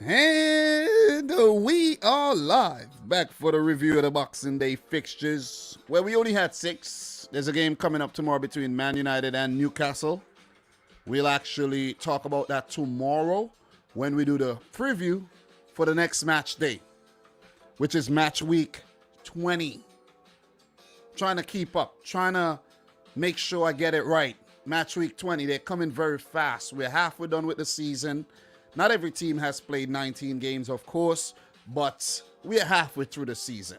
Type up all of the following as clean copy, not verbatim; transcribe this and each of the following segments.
And we are live, back for the review of the Boxing Day fixtures, where we only had 6. There's a game coming up tomorrow between Man United and Newcastle. We'll actually talk about that tomorrow when we do the preview for the next match day, which is match week 20. Trying to keep up, trying to make sure I get it right. Match week 20, they're coming very fast. We're halfway done with the season. Not every team has played 19 games, of course, but we are halfway through the season.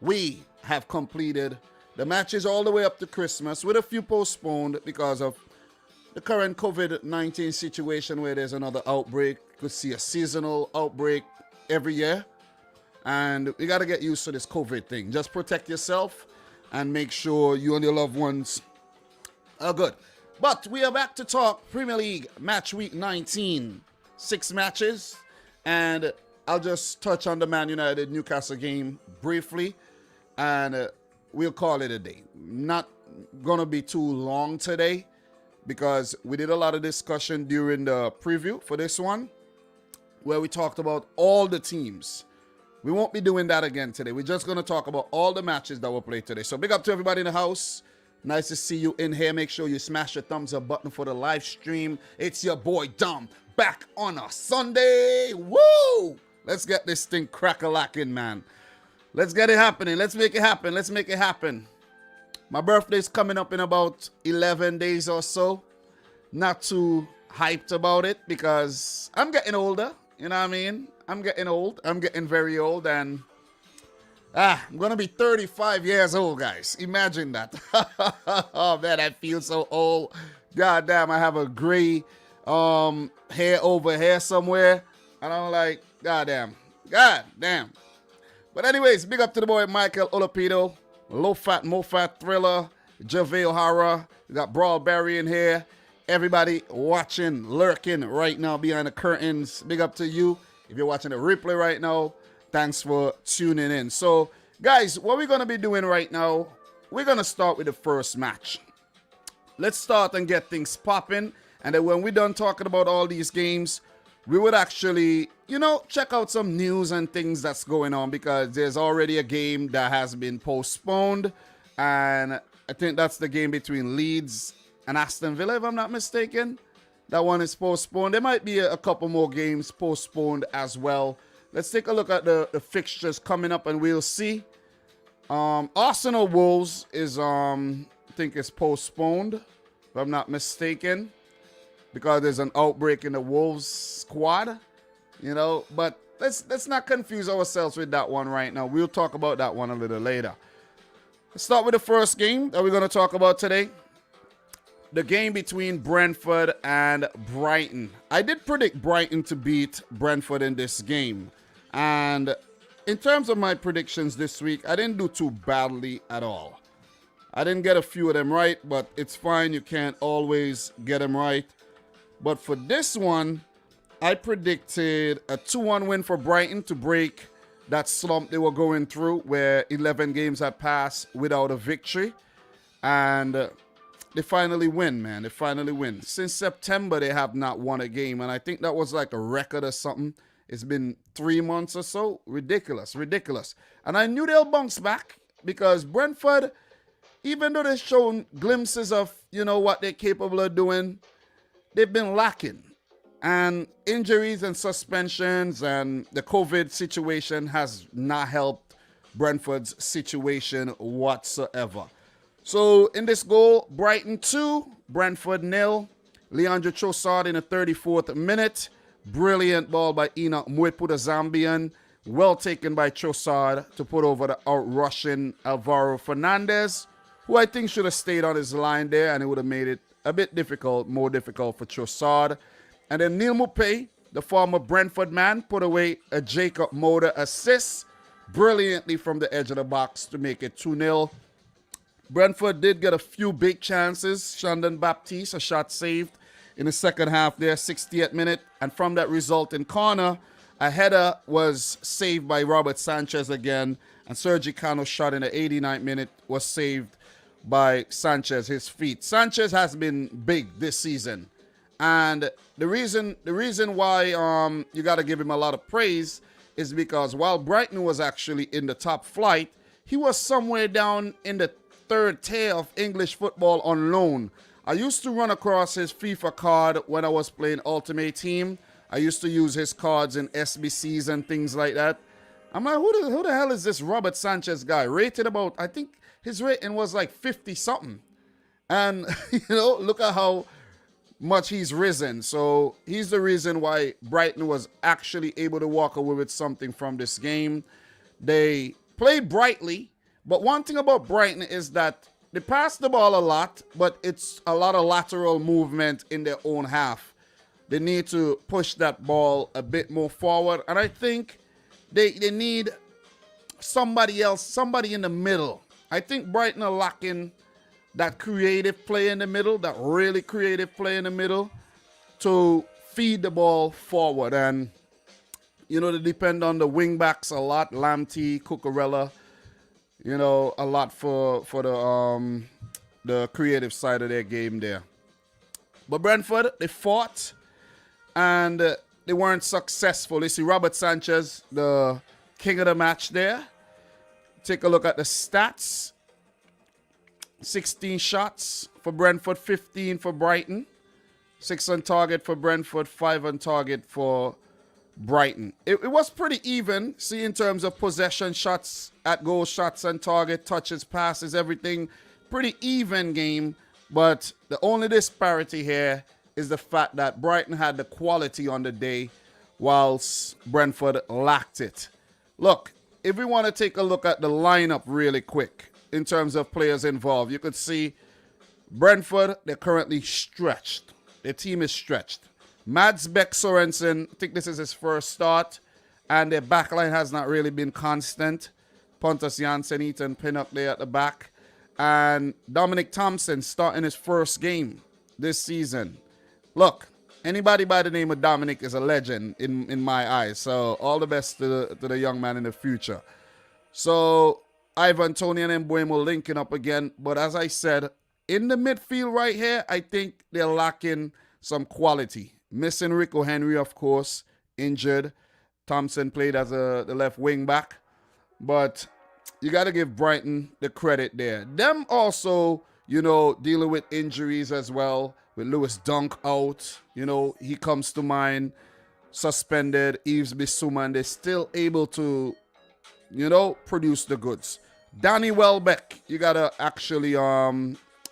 We have completed the matches all the way up to Christmas, with a few postponed because of the current COVID-19 situation where there's another outbreak. You could see a seasonal outbreak every year. And we got to get used to this COVID thing. Just protect yourself and make sure you and your loved ones are good. But we are back to talk Premier League match week 19. 6 matches, and I'll just touch on the Man United Newcastle game briefly, and we'll call it a day. Not gonna be too long today because we did a lot of discussion during the preview for this one where we talked about all the teams. We won't be doing that again today. We're just gonna talk about all the matches that were played today. So big up to everybody in the house. Nice to see you in here. Make sure you smash the thumbs up button for the live stream. It's your boy Dom, back on a Sunday. Woo! Let's get this thing crack-a-lacking, man. Let's get it happening. Let's make it happen. Let's make it happen. My birthday's coming up in about 11 days or so. Not too hyped about it because I'm getting older. You know what I mean? I'm getting old. I'm getting very old, and I'm going to be 35 years old, guys. Imagine that. Oh, man, I feel so old. God damn, I have a gray hair over here somewhere. And I'm like, God damn. But anyways, big up to the boy Michael Olapido, Low Fat, Mo Fat Thriller, Javale O'Hara. We got Brawl Barry in here. Everybody watching, lurking right now behind the curtains. Big up to you. If you're watching the replay right now, thanks for tuning in. So, guys, what we're going to be doing right now, we're going to start with the first match. Let's start and get things popping. And then when we're done talking about all these games, we would actually, check out some news and things that's going on, because there's already a game that has been postponed. And I think that's the game between Leeds and Aston Villa, if I'm not mistaken. That one is postponed. There might be a couple more games postponed as well. Let's take a look at the fixtures coming up and we'll see. Arsenal Wolves is, I think it's postponed, if I'm not mistaken, because there's an outbreak in the Wolves squad, But let's not confuse ourselves with that one right now. We'll talk about that one a little later. Let's start with the first game that we're going to talk about today. The game between Brentford and Brighton. I did predict Brighton to beat Brentford in this game. And in terms of my predictions this week, I didn't do too badly at all. I didn't get a few of them right, but it's fine. You can't always get them right. But for this one, I predicted a 2-1 win for Brighton to break that slump they were going through where 11 games had passed without a victory. And they finally win, man. They finally win. Since September, they have not won a game. And I think that was like a record or something. It's been 3 months or so. Ridiculous. And I knew they'll bounce back because Brentford, even though they've shown glimpses of, what they're capable of doing, they've been lacking. And injuries and suspensions and the COVID situation has not helped Brentford's situation whatsoever. So in this goal, Brighton 2, Brentford 0. Leandro Trossard in the 34th minute. Brilliant ball by Enoch Mwepu, the Zambian. Well taken by Trossard to put over the out-rushing Alvaro Fernandez, who I think should have stayed on his line there, and it would have made it a bit more difficult for Trossard. And then Neil Maupay, the former Brentford man, put away a Jacob Moder assist brilliantly from the edge of the box to make it 2-0. Brentford did get a few big chances. Shandon Baptiste, a shot saved in the second half there, 60th minute. And from that resulting corner, a header was saved by Robert Sanchez again. And Sergi Cano's shot in the 89th minute was saved by Sanchez, his feet. Sanchez has been big this season. And the reason why you got to give him a lot of praise is because while Brighton was actually in the top flight, he was somewhere down in the third tier of English football on loan. I used to run across his FIFA card when I was playing Ultimate Team. I used to use his cards in SBCs and things like that. I'm like, who the hell is this Robert Sanchez guy? Rated about, I think his rating was like 50 something. And, look at how much he's risen. So he's the reason why Brighton was actually able to walk away with something from this game. They played brightly, but one thing about Brighton is that they pass the ball a lot, but it's a lot of lateral movement in their own half. They need to push that ball a bit more forward. And I think they need somebody else, somebody in the middle. I think Brighton are lacking that creative play in the middle, that really creative play in the middle to feed the ball forward. And, they depend on the wing backs a lot, Lamptey, Cucurella, a lot for the creative side of their game there. But Brentford, they fought and they weren't successful. You see Robert Sanchez, the king of the match there. Take a look at the stats. 16 shots for Brentford, 15 for Brighton. 6 on target for Brentford, 5 on target for Brighton. It was pretty even, see, in terms of possession, shots at goal, shots on target, touches, passes, everything. Pretty even game, but the only disparity here is the fact that Brighton had the quality on the day whilst Brentford lacked it. Look, if we want to take a look at the lineup really quick in terms of players involved, you could see Brentford, they're currently stretched. Their team is stretched. Mads Beck Sorensen, I think this is his first start, and their backline has not really been constant. Pontus Jansson, Ethan Pinnock there at the back. And Dominic Thompson starting his first game this season. Look, anybody by the name of Dominic is a legend in my eyes. So all the best to the young man in the future. So Ivan Toney and Mbeumo linking up again. But as I said, in the midfield right here, I think they're lacking some quality. Missing Rico Henry, of course, injured. Thompson played as the left wing back. But you got to give Brighton the credit there. Them also, dealing with injuries as well. With Lewis Dunk out, he comes to mind. Suspended, Yves Bissouma, and they're still able to, produce the goods. Danny Welbeck, you got to actually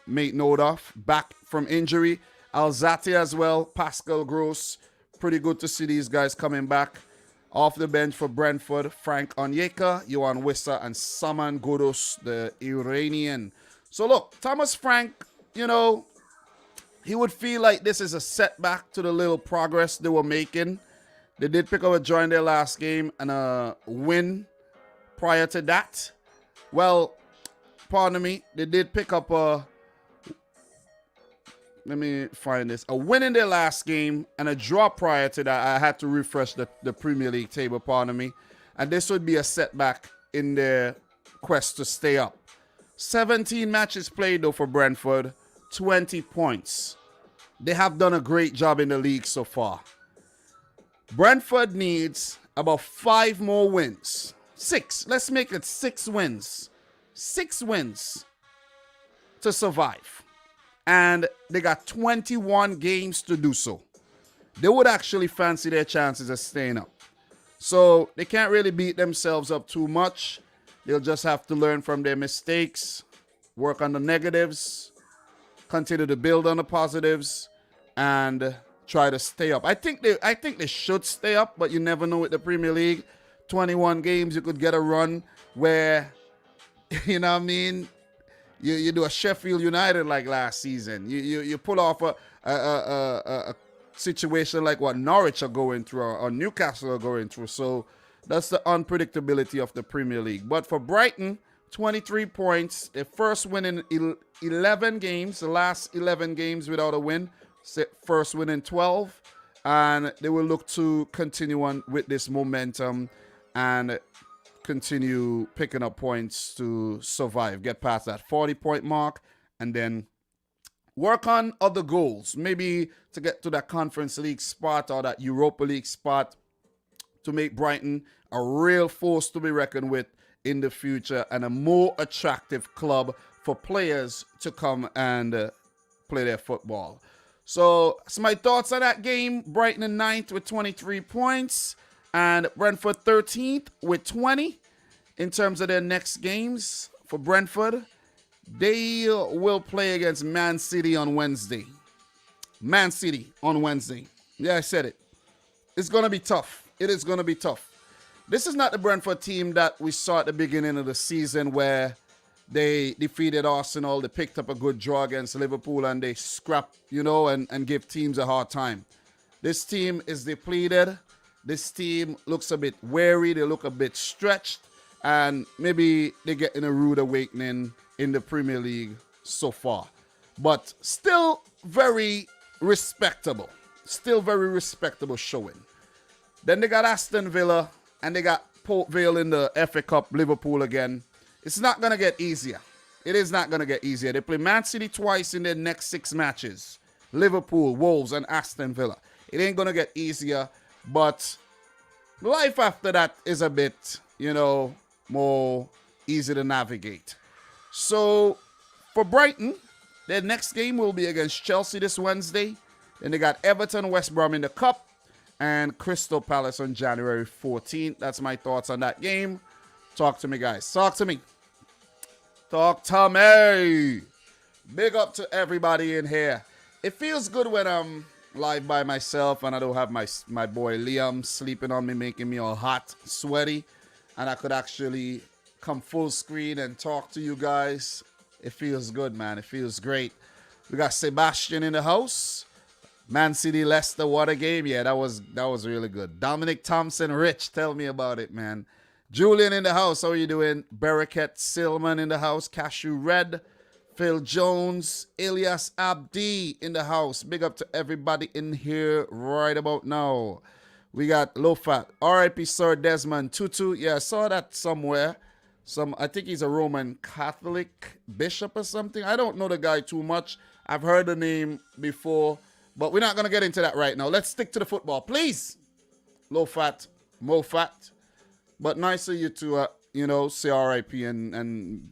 make note of. Back from injury. Alzate as well. Pascal Gross. Pretty good to see these guys coming back. Off the bench for Brentford, Frank Onyeka, Johan Wissa, and Saman Ghoddos, the Iranian. So look, Thomas Frank, he would feel like this is a setback to the little progress they were making. They did pick up a draw in their last game and a win prior to that. Well, pardon me, they did pick up a win in their last game and a draw prior to that. I had to refresh the Premier League table, pardon me. And this would be a setback in their quest to stay up. 17 matches played, though, for Brentford. 20 points. They have done a great job in the league so far. Brentford needs about 5 more wins. 6. Let's make it 6 wins. 6 wins to survive. And they got 21 games to do so. They would actually fancy their chances of staying up. So they can't really beat themselves up too much. They'll just have to learn from their mistakes, work on the negatives, continue to build on the positives, and try to stay up. I think they should stay up, but you never know with the Premier League. 21 games, you could get a run where, you know what I mean, you do a Sheffield United like last season. You pull off a situation like what Norwich are going through or Newcastle are going through. So that's the unpredictability of the Premier League. But for Brighton, 23 points. Their first win in 11 games. The last 11 games without a win. First win in 12. And they will look to continue on with this momentum and continue picking up points to survive. Get past that 40-point mark and then work on other goals, maybe to get to that Conference League spot or that Europa League spot to make Brighton a real force to be reckoned with in the future and a more attractive club for players to come and play their football. So that's my thoughts on that game. Brighton in 9th with 23 points and Brentford 13th with 20. In terms of their next games for Brentford, they will play against Man City on Wednesday. Man City on Wednesday. Yeah, I said it. It's going to be tough. It is going to be tough. This is not the Brentford team that we saw at the beginning of the season where they defeated Arsenal, they picked up a good draw against Liverpool, and they scrap, and give teams a hard time. This team is depleted. This team looks a bit weary. They look a bit stretched. And maybe they get in a rude awakening in the Premier League so far. But still very respectable. Still very respectable showing. Then they got Aston Villa and they got Port Vale in the FA Cup, Liverpool again. It's not going to get easier. It is not going to get easier. They play Man City twice in their next 6 matches. Liverpool, Wolves, and Aston Villa. It ain't going to get easier. But life after that is a bit, more easy to navigate. So for Brighton, their next game will be against Chelsea this Wednesday. Then they got Everton, West Brom in the Cup, and Crystal Palace on January 14th. That's my thoughts on that game. Talk to me, guys. Talk to me. Talk to me. Big up to everybody in here. It feels good when I'm live by myself and I don't have my boy Liam sleeping on me, making me all hot, sweaty. And I could actually come full screen and talk to you guys. It feels good, man. It feels great. We got Sebastian in the house. Man City, Leicester, what a game. Yeah, that was really good. Dominic Thompson, Rich, tell me about it, man. Julian in the house, how are you doing? Barakat Silman in the house. Cashew Red. Phil Jones. Elias Abdi in the house. Big up to everybody in here right about now. We got Low Fat. R.I.P. Sir Desmond Tutu. Yeah, I saw that somewhere. I think he's a Roman Catholic bishop or something. I don't know the guy too much. I've heard the name before, but we're not going to get into that right now. Let's stick to the football, please. Low Fat, Mo Fat. But nice of you to, say R.I.P. and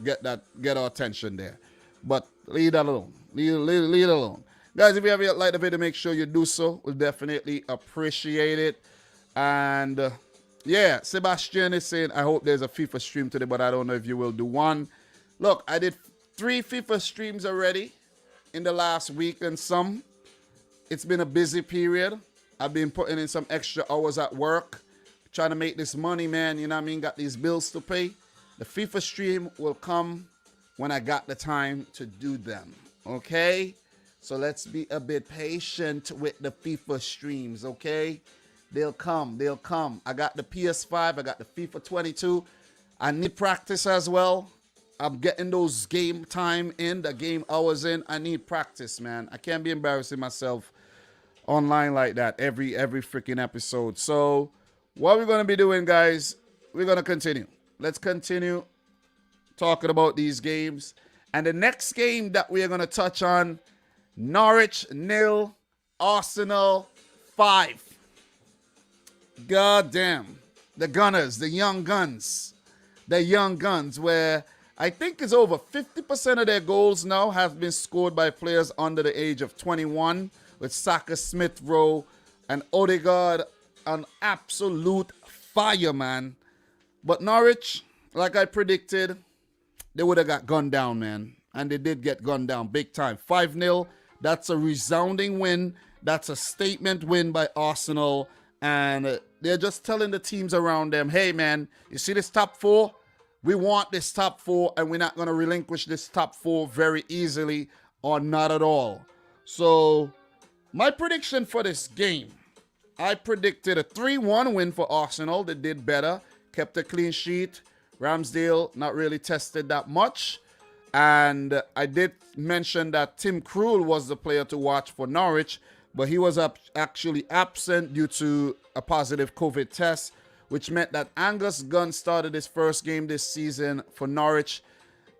get our attention there. But leave that alone. Leave it alone. Guys, if you haven't liked the video, make sure you do so. We'll definitely appreciate it. And yeah, Sebastian is saying, I hope there's a FIFA stream today, but I don't know if you will do one. Look, I did 3 FIFA streams already in the last week and some. It's been a busy period. I've been putting in some extra hours at work, trying to make this money, man. You know what I mean? Got these bills to pay. The FIFA stream will come when I got the time to do them. Okay? So let's be a bit patient with the FIFA streams, okay? They'll come. I got the PS5. I got the FIFA 22. I need practice as well. I'm getting those game time in, the game hours in. I need practice, man. I can't be embarrassing myself online like that every freaking episode. So what we're going to be doing, guys, we're going to continue. Let's continue talking about these games. And the next game that we are going to touch on, Norwich 0, Arsenal 5. God damn. The Gunners, the young guns, where I think it's over 50% of their goals now have been scored by players under the age of 21, with Saka, Smith Rowe, and Odegaard an absolute fire, man. But Norwich, like I predicted, they would have got gunned down, man. And they did get gunned down big time. 5-0. That's a resounding win. That's a statement win by Arsenal. And they're just telling the teams around them, hey, man, you see this top 4? We want this top 4, and we're not going to relinquish this top 4 very easily or not at all. So my prediction for this game, I predicted a 3-1 win for Arsenal. They did better, kept a clean sheet. Ramsdale not really tested that much. And I did mention that Tim Krul was the player to watch for Norwich, but he was actually absent due to a positive COVID test, which meant that Angus Gunn started his first game this season for Norwich.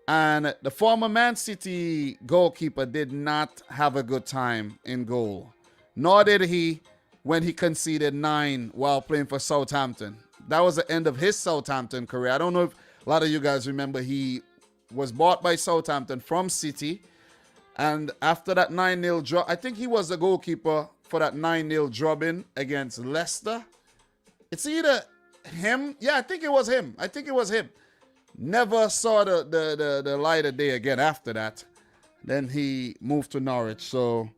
And the former Man City goalkeeper did not have a good time in goal. Nor did he when he conceded 9 while playing for Southampton. That was the end of his Southampton career. I don't know if a lot of you guys remember, he was bought by Southampton from City. And after that 9-0 draw, I think he was the goalkeeper for that 9-0 drubbing against Leicester. It's either him. Yeah, I think it was him. Never saw the light of day again after that. Then he moved to Norwich. So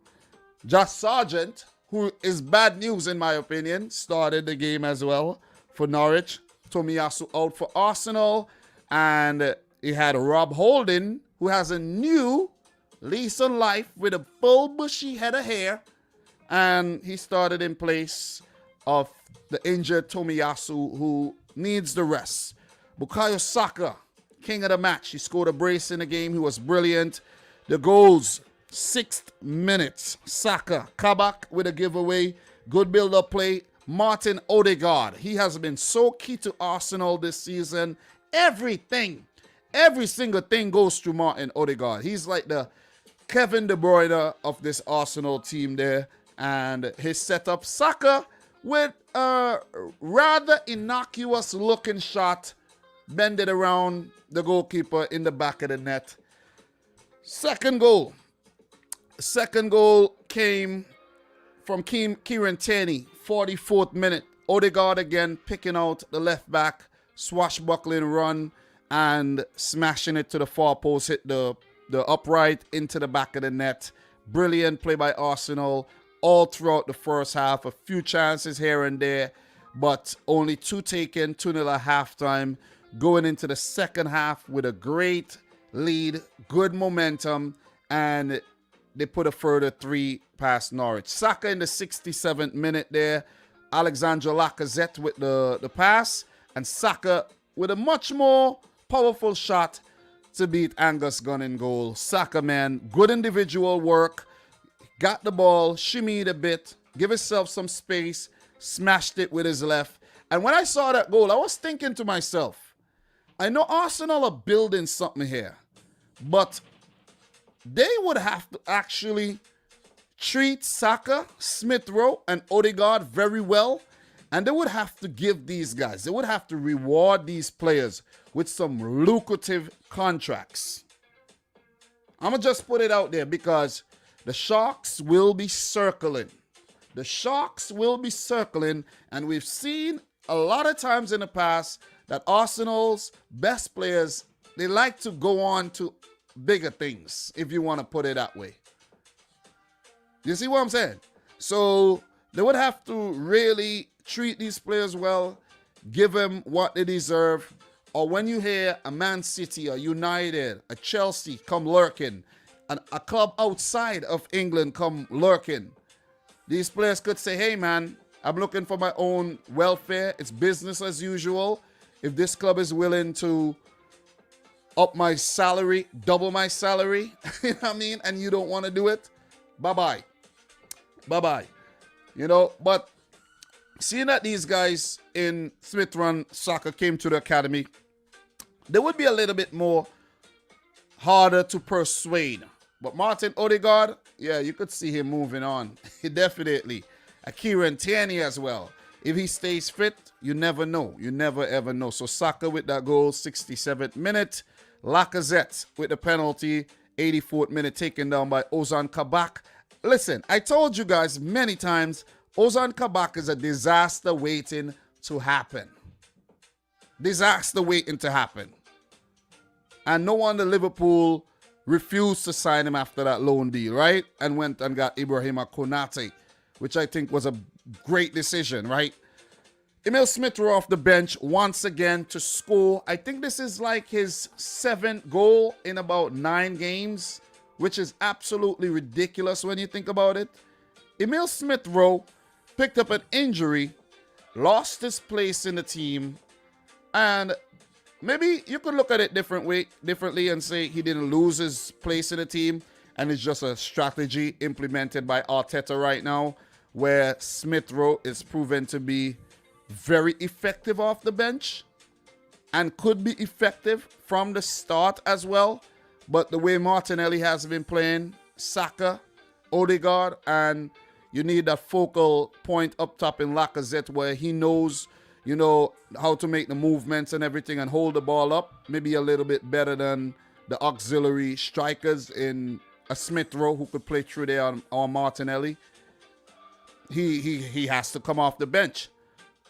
Josh Sargent, who is bad news in my opinion, started the game as well for Norwich. Tomiyasu out for Arsenal. And he had Rob Holding, who has a new lease on life with a full bushy head of hair. And he started in place of the injured Tomiyasu, who needs the rest. Bukayo Saka, king of the match. He scored a brace in the game. He was brilliant. The goals, 6th minute. Saka, Kabak with a giveaway. Good build-up play. Martin Odegaard. He has been so key to Arsenal this season. Every single thing goes through Martin Odegaard. He's like the Kevin De Bruyne of this Arsenal team there. And his setup, Saka with a rather innocuous looking shot, bended around the goalkeeper in the back of the net. Second goal came from Kieran Tierney, 44th minute. Odegaard again picking out the left back, swashbuckling run and smashing it to the far post, hit the upright into the back of the net. Brilliant play by Arsenal all throughout the first half. A few chances here and there, but only 2 taken, 2-0 at halftime. Going into the second half with a great lead, good momentum, and they put a further 3 past Norwich. Saka in the 67th minute there. Alexandre Lacazette with the pass, and Saka with a much more powerful shot to beat Angus Gunn in goal. Saka, man, good individual work. Got the ball, shimmied a bit, give himself some space, smashed it with his left. And when I saw that goal, I was thinking to myself, I know Arsenal are building something here, but they would have to actually treat Saka, Smith Rowe, and Odegaard very well. And they would have to give these guys, they would have to reward these players with some lucrative contracts. I'm going to just put it out there because the Sharks will be circling. The Sharks will be circling, and we've seen a lot of times in the past that Arsenal's best players, they like to go on to bigger things, if you want to put it that way. You see what I'm saying? So they would have to really treat these players well, give them what they deserve. Or when you hear a Man City, a United, a Chelsea come lurking, and a club outside of England come lurking, these players could say, hey man, I'm looking for my own welfare. It's business as usual. If this club is willing to up my salary, double my salary, you know what I mean, and you don't want to do it, bye-bye. Bye-bye. You know, but seeing that these guys in Smith Run Soccer came to the academy, they would be a little bit more harder to persuade. But Martin Odegaard, yeah, you could see him moving on. Definitely. Kieran Tierney as well. If he stays fit, you never know. You never ever know. So Saka with that goal, 67th minute. Lacazette with the penalty, 84th minute, taken down by Ozan Kabak. Listen, I told you guys many times, Ozan Kabak is a disaster waiting to happen. Disaster waiting to happen. And no wonder Liverpool refused to sign him after that loan deal, right? And went and got Ibrahima Konate, which I think was a great decision, right? Emil Smith Rowe off the bench once again to score. I think this is like his 7th goal in about 9 games, which is absolutely ridiculous when you think about it. Emil Smith Rowe picked up an injury, lost his place in the team, and maybe you could look at it differently and say he didn't lose his place in the team, and it's just a strategy implemented by Arteta right now, where Smith Rowe is proven to be very effective off the bench. and could be effective from the start as well. But the way Martinelli has been playing, Saka, Odegaard, and you need that focal point up top in Lacazette where he knows, how to make the movements and everything and hold the ball up. Maybe a little bit better than the auxiliary strikers in a Smith Rowe who could play through there on Martinelli. He has to come off the bench.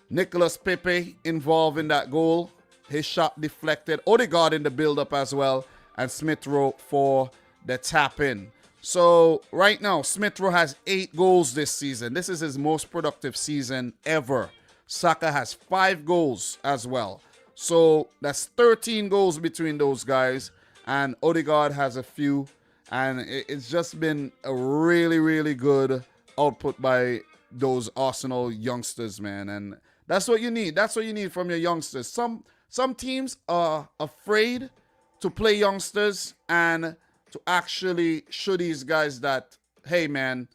Nicolas Pepe involved in that goal. His shot deflected. Odegaard in the build-up as well. And Smith Rowe for the tap-in. So right now, Smith Rowe has 8 goals this season. This is his most productive season ever. Saka has 5 goals as well. So that's 13 goals between those guys. And Odegaard has a few. And it's just been a really, really good output by those Arsenal youngsters, man. And that's what you need. That's what you need from your youngsters. Some teams are afraid to play youngsters and to actually show these guys that, hey, man,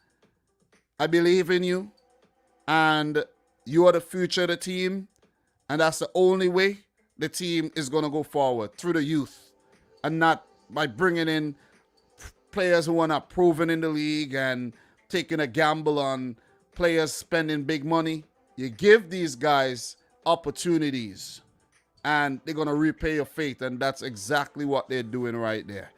I believe in you and you are the future of the team. And that's the only way the team is going to go forward, through the youth and not by bringing in players who are not proven in the league and taking a gamble on players spending big money. You give these guys opportunities and they're going to repay your faith. And that's exactly what they're doing right there.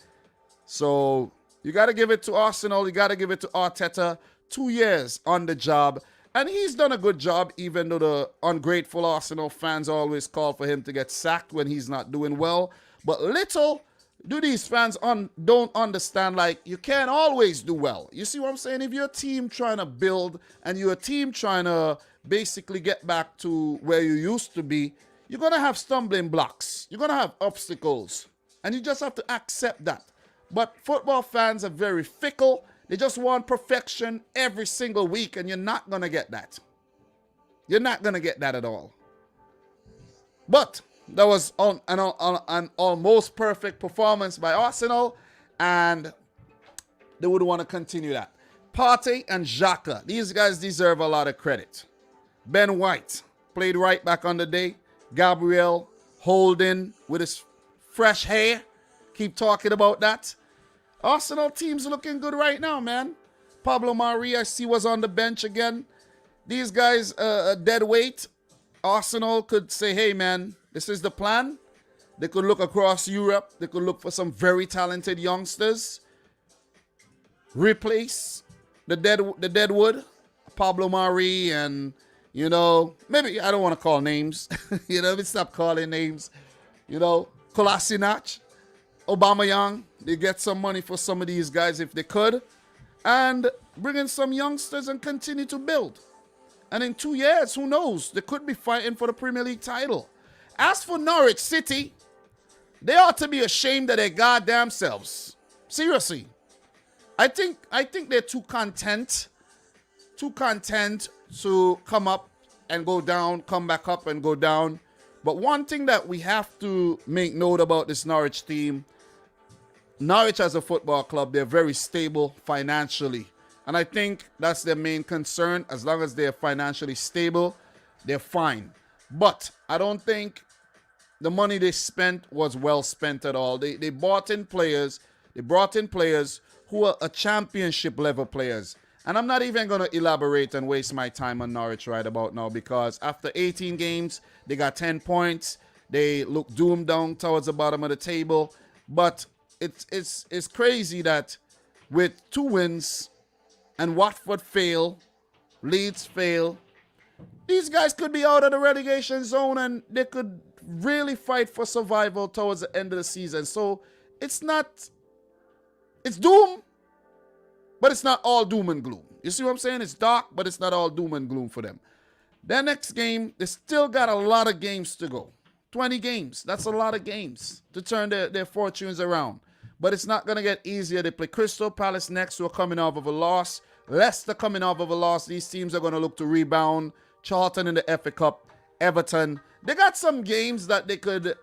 So you got to give it to Arsenal. You got to give it to Arteta. 2 years on the job. And he's done a good job, even though the ungrateful Arsenal fans always call for him to get sacked when he's not doing well. But little do these fans don't understand, like, you can't always do well. You see what I'm saying? If you're a team trying to build and you're a team trying to basically get back to where you used to be, you're going to have stumbling blocks. You're going to have obstacles. And you just have to accept that. But football fans are very fickle. They just want perfection every single week, and you're not going to get that. You're not going to get that at all. But that was an almost perfect performance by Arsenal, and they would want to continue that. Partey and Xhaka, these guys deserve a lot of credit. Ben White played right back on the day. Gabriel Holding with his fresh hair. Keep talking about that. Arsenal team's looking good right now, man. Pablo Mari, I see, was on the bench again. These guys, dead weight. Arsenal could say, hey, man, this is the plan. They could look across Europe. They could look for some very talented youngsters. Replace the deadwood. Pablo Mari and, maybe I don't want to call names. Let me stop calling names. Kolasinac, Aubameyang. They get some money for some of these guys if they could. And bring in some youngsters and continue to build. And in 2 years, who knows? They could be fighting for the Premier League title. As for Norwich City, they ought to be ashamed of their goddamn selves. Seriously. I think they're too content to come up and go down, come back up and go down. But one thing that we have to make note about this Norwich team, Norwich as a football club, they're very stable financially. And I think that's their main concern. As long as they're financially stable, they're fine. But I don't think the money they spent was well spent at all. They brought in players who are championship level players. And I'm not even going to elaborate and waste my time on Norwich right about now, because after 18 games, they got 10 points. They look doomed down towards the bottom of the table. But it's crazy that with 2 wins and Watford fail, Leeds fail, these guys could be out of the relegation zone and they could really fight for survival towards the end of the season. So it's doom, but it's not all doom and gloom. You see what I'm saying? It's dark, but it's not all doom and gloom for them. Their next game, they still got a lot of games to go. 20 games. That's a lot of games to turn their fortunes around. But it's not going to get easier. They play Crystal Palace next, who are coming off of a loss. Leicester coming off of a loss. These teams are going to look to rebound. Charlton in the FA Cup. Everton. They got some games that they could,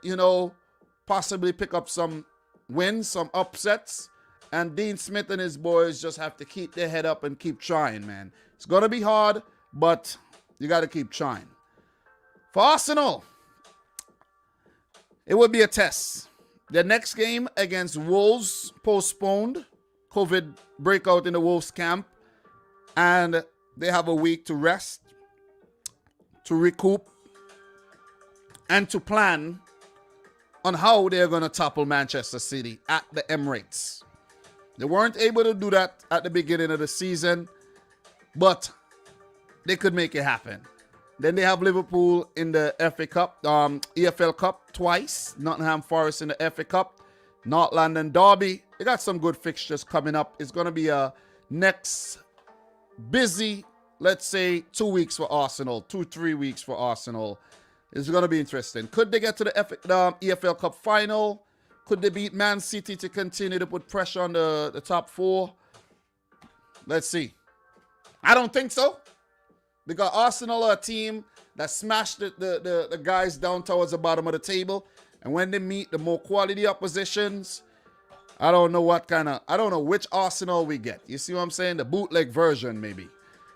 possibly pick up some wins, some upsets. And Dean Smith and his boys just have to keep their head up and keep trying, man. It's going to be hard, but you got to keep trying. For Arsenal, It would be a test. The next game against Wolves postponed. COVID breakout in the Wolves camp. And they have a week to rest, to recoup, and to plan on how they're going to topple Manchester City at the Emirates. They weren't able to do that at the beginning of the season, but they could make it happen. Then they have Liverpool in the FA Cup, EFL Cup twice. Nottingham Forest in the FA Cup. North London Derby. They got some good fixtures coming up. It's going to be a next busy, let's say, 2 weeks for Arsenal. 2-3 weeks for Arsenal. It's going to be interesting. Could they get to the EFL Cup final? Could they beat Man City to continue to put pressure on the top four? Let's see. I don't think so. Because Arsenal are a team that smashed the guys down towards the bottom of the table. And when they meet the more quality oppositions, I don't know which Arsenal we get. You see what I'm saying? The bootleg version, maybe.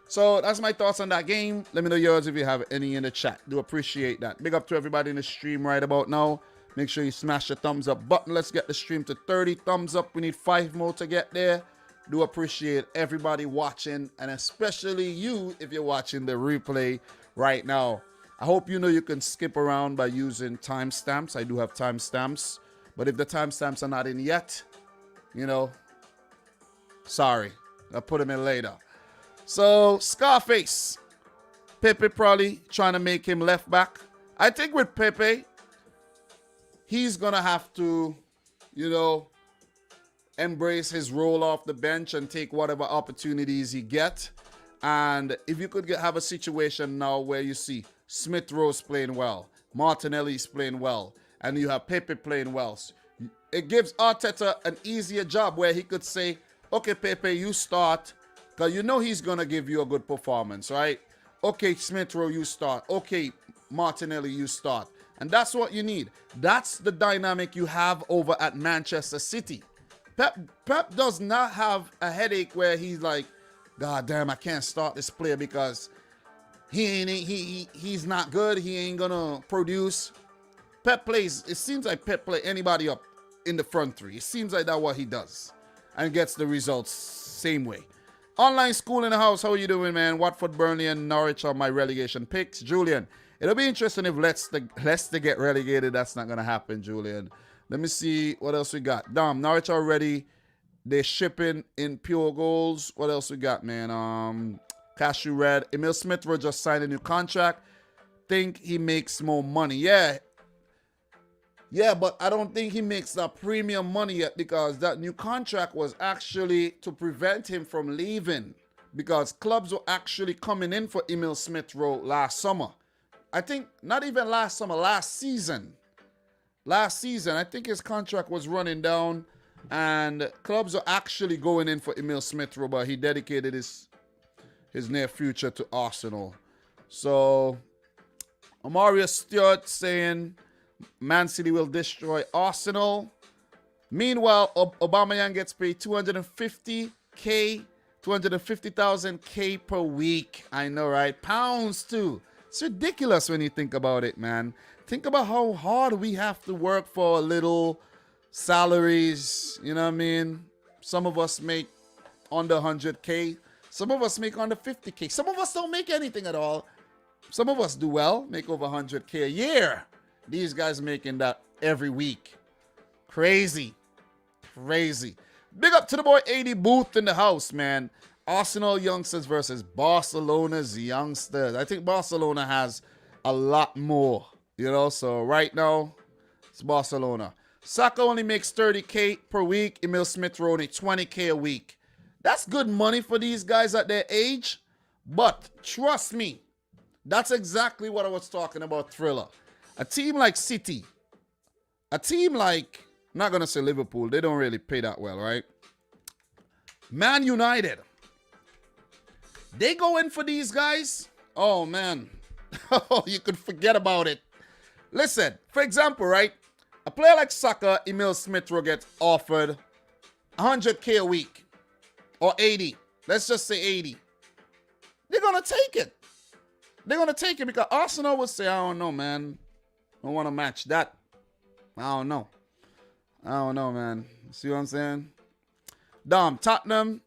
So that's my thoughts on that game. Let me know yours if you have any in the chat. Do appreciate that. Big up to everybody in the stream right about now. Make sure you smash the thumbs up button. Let's get the stream to 30 thumbs up. We need 5 more to get there. Do appreciate everybody watching, and especially you if you're watching the replay right now. I hope you know you can skip around by using timestamps. I do have timestamps, but if the timestamps are not in yet, you know, sorry. I'll put them in later. So, Scarface. Pepe probably trying to make him left back. I think with Pepe, he's going to have to, you know, embrace his role off the bench and take whatever opportunities he get. And if you could have a situation now where you see Smith Rowe's playing well, Martinelli's playing well, and you have Pepe playing well, it gives Arteta an easier job where he could say, okay, Pepe, you start, because you know he's going to give you a good performance, right? Okay, Smith Rowe, you start. Okay, Martinelli, you start. And that's what you need. That's the dynamic you have over at Manchester City. Pep does not have a headache where he's like, God damn, I can't start this player because he's not good. He ain't gonna produce. Pep plays. It seems like Pep play anybody up in the front three. It seems like that's what he does, and gets the results same way. Online school in the house. How are you doing, man? Watford, Burnley, and Norwich are my relegation picks. Julian, it'll be interesting if Leicester get relegated. That's not gonna happen, Julian. Let me see what else we got. Dom, Norwich already. They're shipping in pure goals. What else we got, man? Cashew Red. Emil Smith Rowe just signed a new contract. Think he makes more money. Yeah, but I don't think he makes that premium money yet because that new contract was actually to prevent him from leaving because clubs were actually coming in for Emil Smith Rowe last summer. I think not even last summer, last season. Last season, I think his contract was running down and clubs are actually going in for Emil Smith Rowe, but he dedicated his near future to Arsenal. So, Amaria Stewart saying Man City will destroy Arsenal. Meanwhile, Aubameyang gets paid 250,000 K per week. I know, right? Pounds too. It's ridiculous when you think about it, man. Think about how hard we have to work for little salaries. You know what I mean? Some of us make under 100K. Some of us make under 50K. Some of us don't make anything at all. Some of us do well, make over 100K a year. These guys making that every week. Crazy. Crazy. Big up to the boy 80 Booth in the house, man. Arsenal youngsters versus Barcelona's youngsters. I think Barcelona has a lot more. You know, so right now, it's Barcelona. Saka only makes 30K per week. Emil Smith Rowe only 20K a week. That's good money for these guys at their age. But trust me, that's exactly what I was talking about, Thriller. A team like City, a team like, I'm not going to say Liverpool, they don't really pay that well, right? Man United, they go in for these guys. Oh, man. Oh, you could forget about it. Listen, for example, right? A player like Saka, Emil Smith Rowe gets offered 100K a week or 80. Let's just say 80. They're going to take it. They're going to take it because Arsenal will say, I don't know, man. I don't want to match that. I don't know. I don't know, man. See what I'm saying? Dom, Tottenham,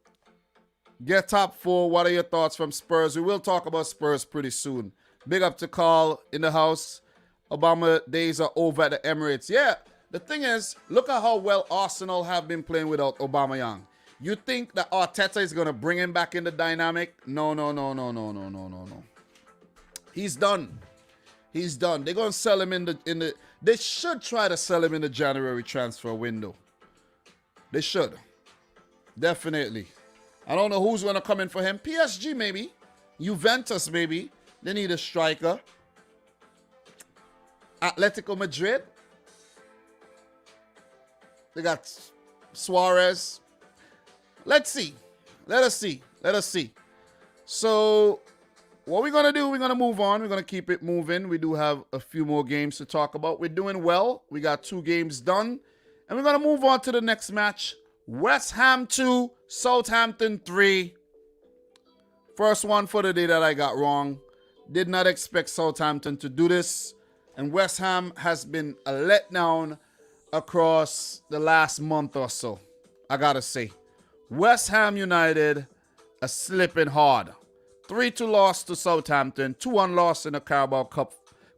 get top 4. What are your thoughts from Spurs? We will talk about Spurs pretty soon. Big up to Carl in the house. Obama days are over at the Emirates. Yeah, the thing is, look at how well Arsenal have been playing without Aubameyang. You think that Arteta is going to bring him back in the dynamic? No. He's done. He's done. They're going to sell him in the. They should try to sell him in the January transfer window. They should. Definitely. I don't know who's going to come in for him. PSG maybe. Juventus maybe. They need a striker. Atletico Madrid. They got Suarez. Let's see. Let us see. So, what we're going to do, we're going to move on. We're going to keep it moving. We do have a few more games to talk about. We're doing well. We got 2 games done. And we're going to move on to the next match. West Ham 2, Southampton 3. First one for the day that I got wrong. Did not expect Southampton to do this. And West Ham has been a letdown across the last month or so. I got to say. West Ham United are slipping hard. 3-2 loss to Southampton. 2-1 loss in the Carabao Cup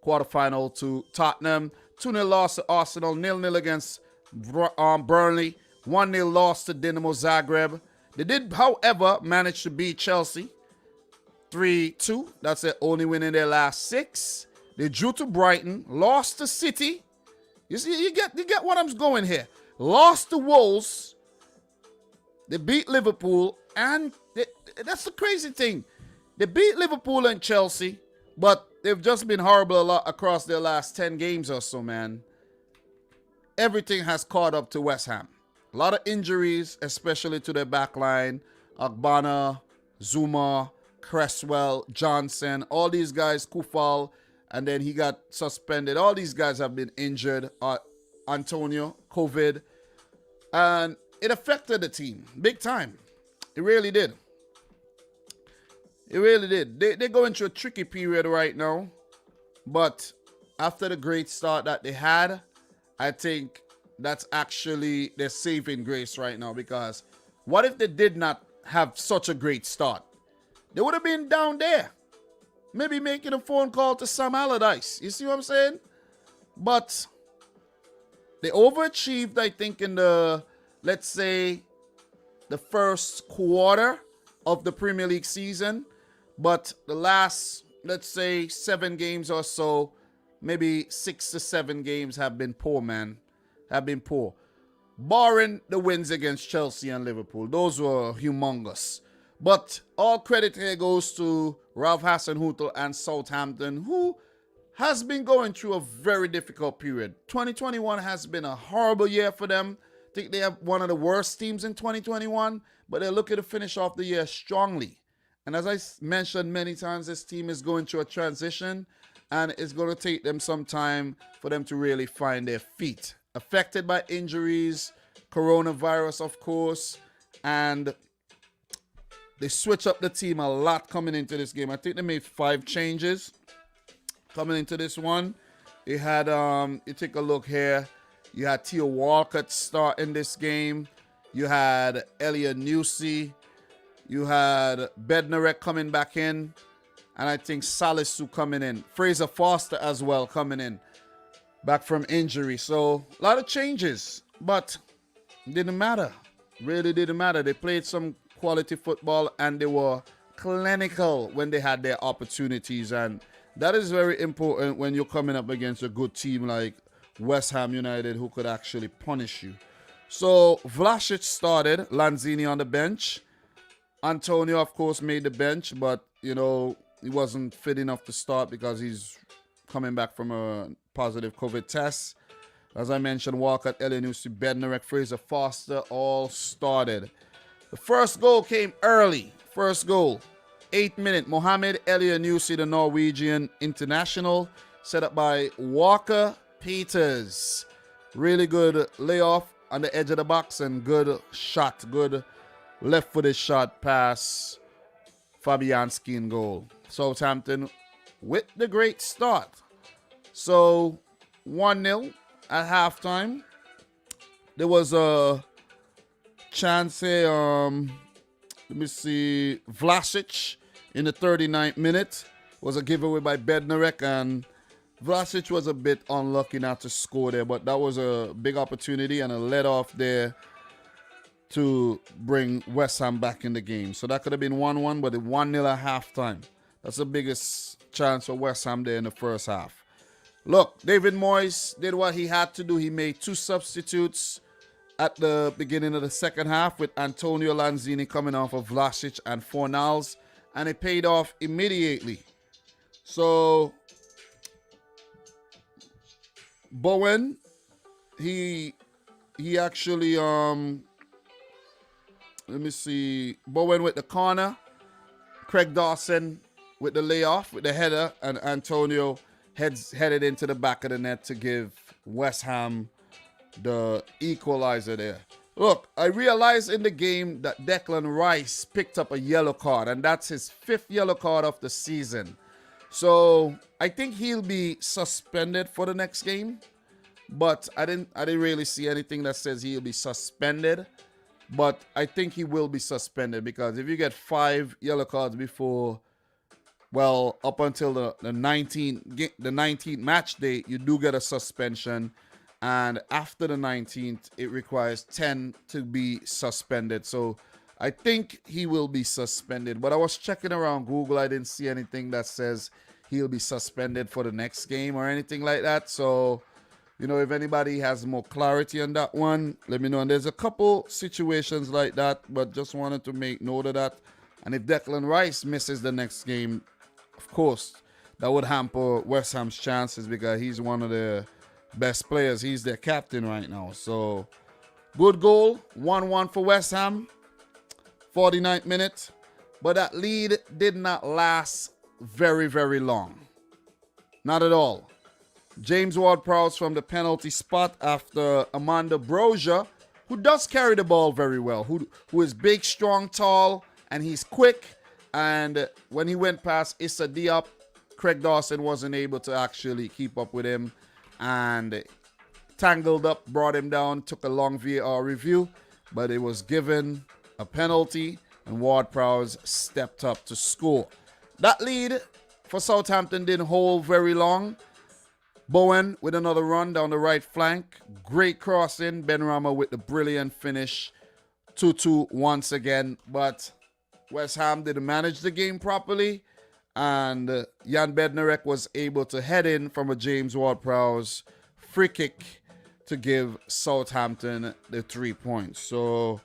quarterfinal to Tottenham. 2-0 loss to Arsenal. 0-0 against Burnley. 1-0 loss to Dinamo Zagreb. They did, however, manage to beat Chelsea 3-2. That's their only win in their last 6. They drew to Brighton. Lost to City. You see, you get what I'm going here. Lost to Wolves. They beat Liverpool. And that's the crazy thing. They beat Liverpool and Chelsea. But they've just been horrible a lot across their last 10 games or so, man. Everything has caught up to West Ham. A lot of injuries, especially to their back line. Agbana, Zuma, Cresswell, Johnson, all these guys, Kufal, and then he got suspended. All these guys have been injured. Antonio, COVID. And it affected the team big time. It really did. It really did. They're going through a tricky period right now. But after the great start that they had, I think that's actually their saving grace right now. Because what if they did not have such a great start? They would have been down there. Maybe making a phone call to Sam Allardyce. You see what I'm saying? But they overachieved, I think, in the, let's say, the first quarter of the Premier League season. But the last, let's say, 7 games or so, maybe 6 to 7 games have been poor, man. Have been poor. Barring the wins against Chelsea and Liverpool. Those were humongous. But all credit here goes to Ralph Hasenhüttl and Southampton, who has been going through a very difficult period. 2021 has been a horrible year for them. I think they have one of the worst teams in 2021, but they're looking to finish off the year strongly. And as I mentioned many times, this team is going through a transition, and it's going to take them some time for them to really find their feet. Affected by injuries, coronavirus, of course, and they switch up the team a lot coming into this game. I think they made 5 changes coming into this one. They had, you take a look here. You had Theo Walcott starting this game. You had Elliot Newsey. You had Bednarek coming back in. And I think Salisu coming in. Fraser Foster as well coming in. Back from injury. So, a lot of changes. But it didn't matter. Really didn't matter. They played some quality football and they were clinical when they had their opportunities. And that is very important when you're coming up against a good team like West Ham United who could actually punish you. So, Vlasic started. Lanzini on the bench. Antonio, of course, made the bench, but, you know, he wasn't fit enough to start because he's coming back from a positive COVID test. As I mentioned, Walcott, Elienusi, Bednarek, Fraser Foster all started. The first goal came early. First goal, 8th minute. Mohamed Elienusi, the Norwegian international, set up by Walker Peters. Really good layoff on the edge of the box and good shot, good left-footed shot pass. Fabianski in goal. Southampton with the great start. So 1-0 at halftime. There was a chance here. Let me see. Vlasic in the 39th minute was a giveaway by Bednarek, and Vlasic was a bit unlucky not to score there, but that was a big opportunity and a let off there to bring West Ham back in the game. So that could have been 1-1, but it 1-0 at halftime. That's the biggest chance for West Ham there in the first half. Look, David Moyes did what he had to do. He made 2 substitutes at the beginning of the second half with Antonio Lanzini coming off of Vlasic and Fornals, and it paid off immediately. So Bowen, he actually let me see. Bowen with the corner, Craig Dawson with the layoff, with the header, and Antonio headed into the back of the net to give West Ham the equalizer there. Look, I realized in the game that Declan Rice picked up a yellow card, and that's his 5th yellow card of the season. So I think he'll be suspended for the next game, but I didn't really see anything that says he'll be suspended. But I think he will be suspended, because if you get 5 yellow cards before, well, up until the 19th match day, you do get a suspension. And after the 19th, it requires 10 to be suspended. So I think he will be suspended. But I was checking around Google. I didn't see anything that says he'll be suspended for the next game or anything like that. So, you know, if anybody has more clarity on that one, let me know. And there's a couple situations like that, but just wanted to make note of that. And if Declan Rice misses the next game, of course, that would hamper West Ham's chances, because he's one of the best players. He's their captain right now. So, good goal. 1-1 for West Ham. 49th minute. But that lead did not last very, very long. Not at all. James Ward-Prowse from the penalty spot after Amanda Brozier, who does carry the ball very well, who is big, strong, tall, and he's quick. And when he went past Issa Diop, Craig Dawson wasn't able to actually keep up with him, and tangled up, brought him down, took a long VAR review, but it was given a penalty, and Ward-Prowse stepped up to score. That lead for Southampton didn't hold very long. Bowen with another run down the right flank. Great crossing. Benrahma with the brilliant finish. 2-2 once again. But West Ham didn't manage the game properly. And Jan Bednarek was able to head in from a James Ward-Prowse free kick to give Southampton the 3 points. So,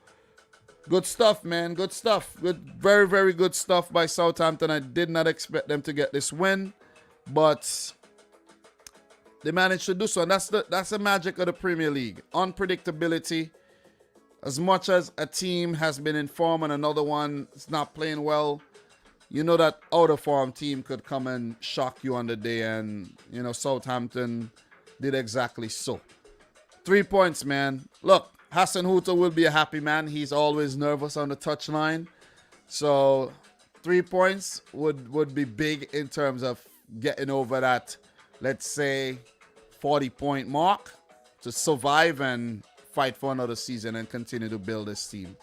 good stuff, man. Good stuff. Good, very, very good stuff by Southampton. I did not expect them to get this win, but they managed to do so. And that's the magic of the Premier League. Unpredictability. As much as a team has been in form and another one is not playing well, you know that out of form team could come and shock you on the day. And, you know, Southampton did exactly so. 3 points, man. Look, Hassan Huta will be a happy man. He's always nervous on the touchline. So 3 points would be big in terms of getting over that, let's say, 40-point mark to survive and fight for another season and continue to build this team.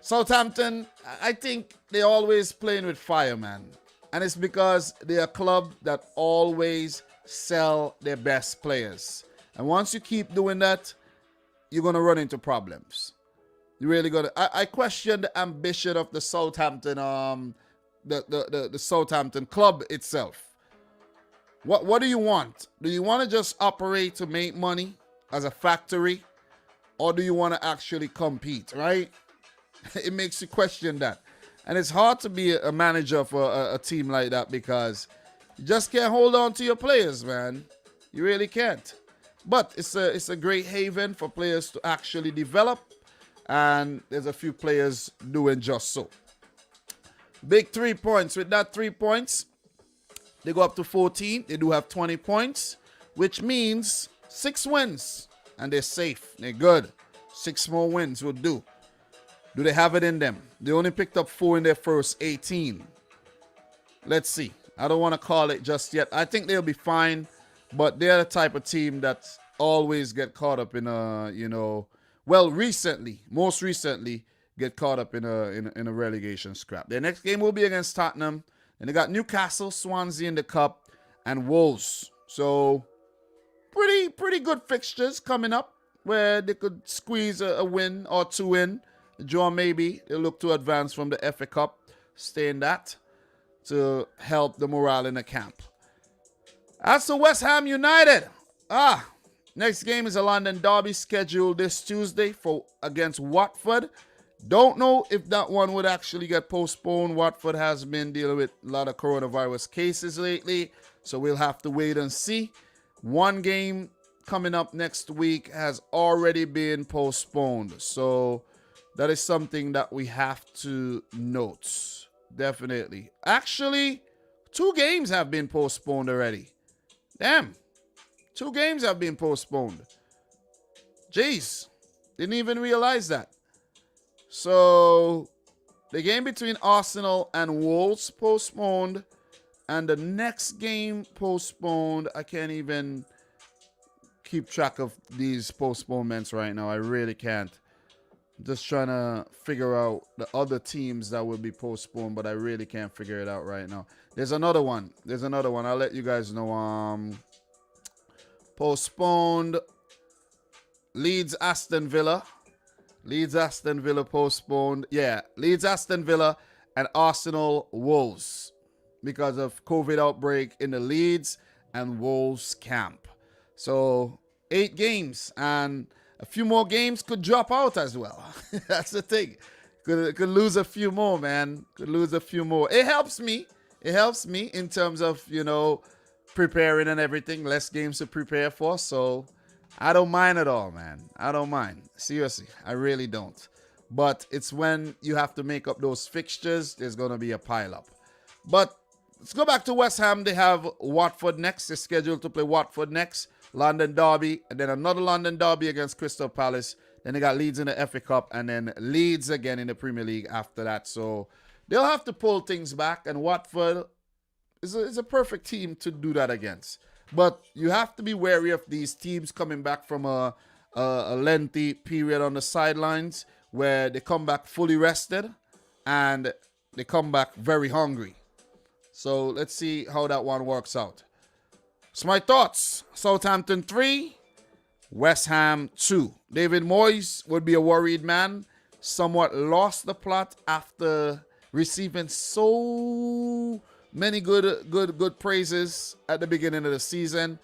Southampton, I think they're always playing with fire, man. And it's because they're a club that always sell their best players. And once you keep doing that, you're going to run into problems. You really got to. I question the ambition of the Southampton, the Southampton club itself. What do you want? Do you want to just operate to make money as a factory? Or do you want to actually compete, right? It makes you question that. And it's hard to be a manager for a team like that, because you just can't hold on to your players, man. You really can't. But it's a great haven for players to actually develop. And there's a few players doing just so. Big 3 points. With that 3 points, they go up to 14. They do have 20 points, which means 6 wins. And they're safe. They're good. 6 more wins would do. Do they have it in them? They only picked up 4 in their first 18. Let's see. I don't want to call it just yet. I think they'll be fine. But they're the type of team that always get caught up in most recently get caught up in a relegation scrap. Their next game will be against Tottenham. And they got Newcastle, Swansea in the cup, and Wolves. So pretty good fixtures coming up where they could squeeze a win or two in. Draw maybe. They look to advance from the FA Cup, stay in that to help the morale in the camp. As for West Ham United, next game is a London derby scheduled this Tuesday against Watford. Don't know if that one would actually get postponed. Watford has been dealing with a lot of coronavirus cases lately, so we'll have to wait and see. One game coming up next week has already been postponed, so that is something that we have to note. Definitely. Actually, 2 games have been postponed already. Damn. 2 games have been postponed. Jeez. Didn't even realize that. So, the game between Arsenal and Wolves postponed. And the next game postponed. I can't even keep track of these postponements right now. I really can't. I'm just trying to figure out the other teams that will be postponed, but I really can't figure it out right now. There's another one. I'll let you guys know. Postponed. Leeds Aston Villa postponed. Yeah, Leeds Aston Villa and Arsenal Wolves because of COVID outbreak in the Leeds and Wolves camp. So 8 games, and a few more games could drop out as well. That's the thing. Could lose a few more, man. Could lose a few more. It helps me. In terms of, preparing and everything. Less games to prepare for. So I don't mind at all, man. I don't mind. Seriously, I really don't. But it's when you have to make up those fixtures, there's going to be a pileup. But let's go back to West Ham. They have Watford next. They're scheduled to play Watford next. London derby, and then another London derby against Crystal Palace. Then they got Leeds in the FA Cup, and then Leeds again in the Premier League after that. So they'll have to pull things back, and Watford is a perfect team to do that against. But you have to be wary of these teams coming back from a lengthy period on the sidelines where they come back fully rested and they come back very hungry. So let's see how that one works out. So my thoughts: Southampton 3, West Ham 2. David Moyes would be a worried man. Somewhat lost the plot after receiving so many good praises at the beginning of the season.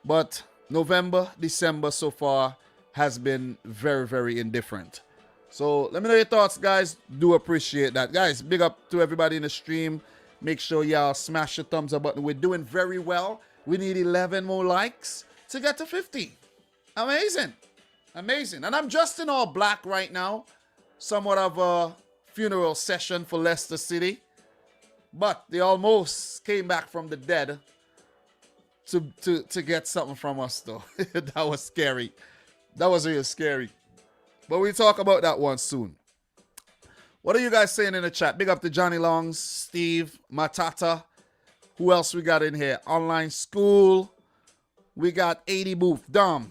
But November, December so far has been very, very indifferent. So let me know your thoughts, guys. Do appreciate that. Guys, big up to everybody in the stream. Make sure y'all smash the thumbs up button. We're doing very well. We need 11 more likes to get to 50. Amazing. And I'm dressed in all black right now. Somewhat of a funeral session for Leicester City. But they almost came back from the dead to get something from us, though. That was scary. That was real scary. But we'll talk about that one soon. What are you guys saying in the chat? Big up to Johnny Longs, Steve, Matata. Who else we got in here? Online School. We got 80 Booth. Dom,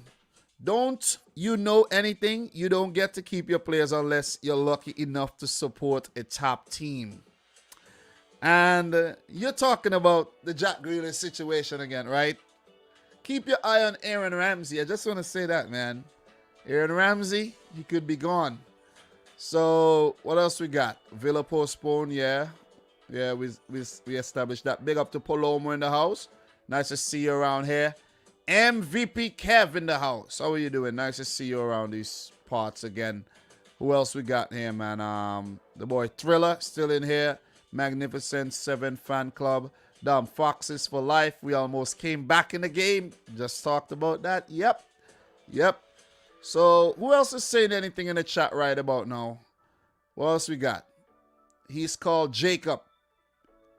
don't you know anything? You don't get to keep your players unless you're lucky enough to support a top team. And you're talking about the Jack Grealish situation again, right? Keep your eye on Aaron Ramsey. I just want to say that, man. Aaron Ramsey, he could be gone. So, what else we got? Villa postponed, yeah. Yeah, we established that. Big up to Palomo in the house. Nice to see you around here. MVP Kev in the house. How are you doing? Nice to see you around these parts again. Who else we got here, man? The boy Thriller still in here. Magnificent 7 fan club. Damn, Foxes for life. We almost came back in the game. Just talked about that. Yep. So, who else is saying anything in the chat right about now? What else we got? He's called Jacob.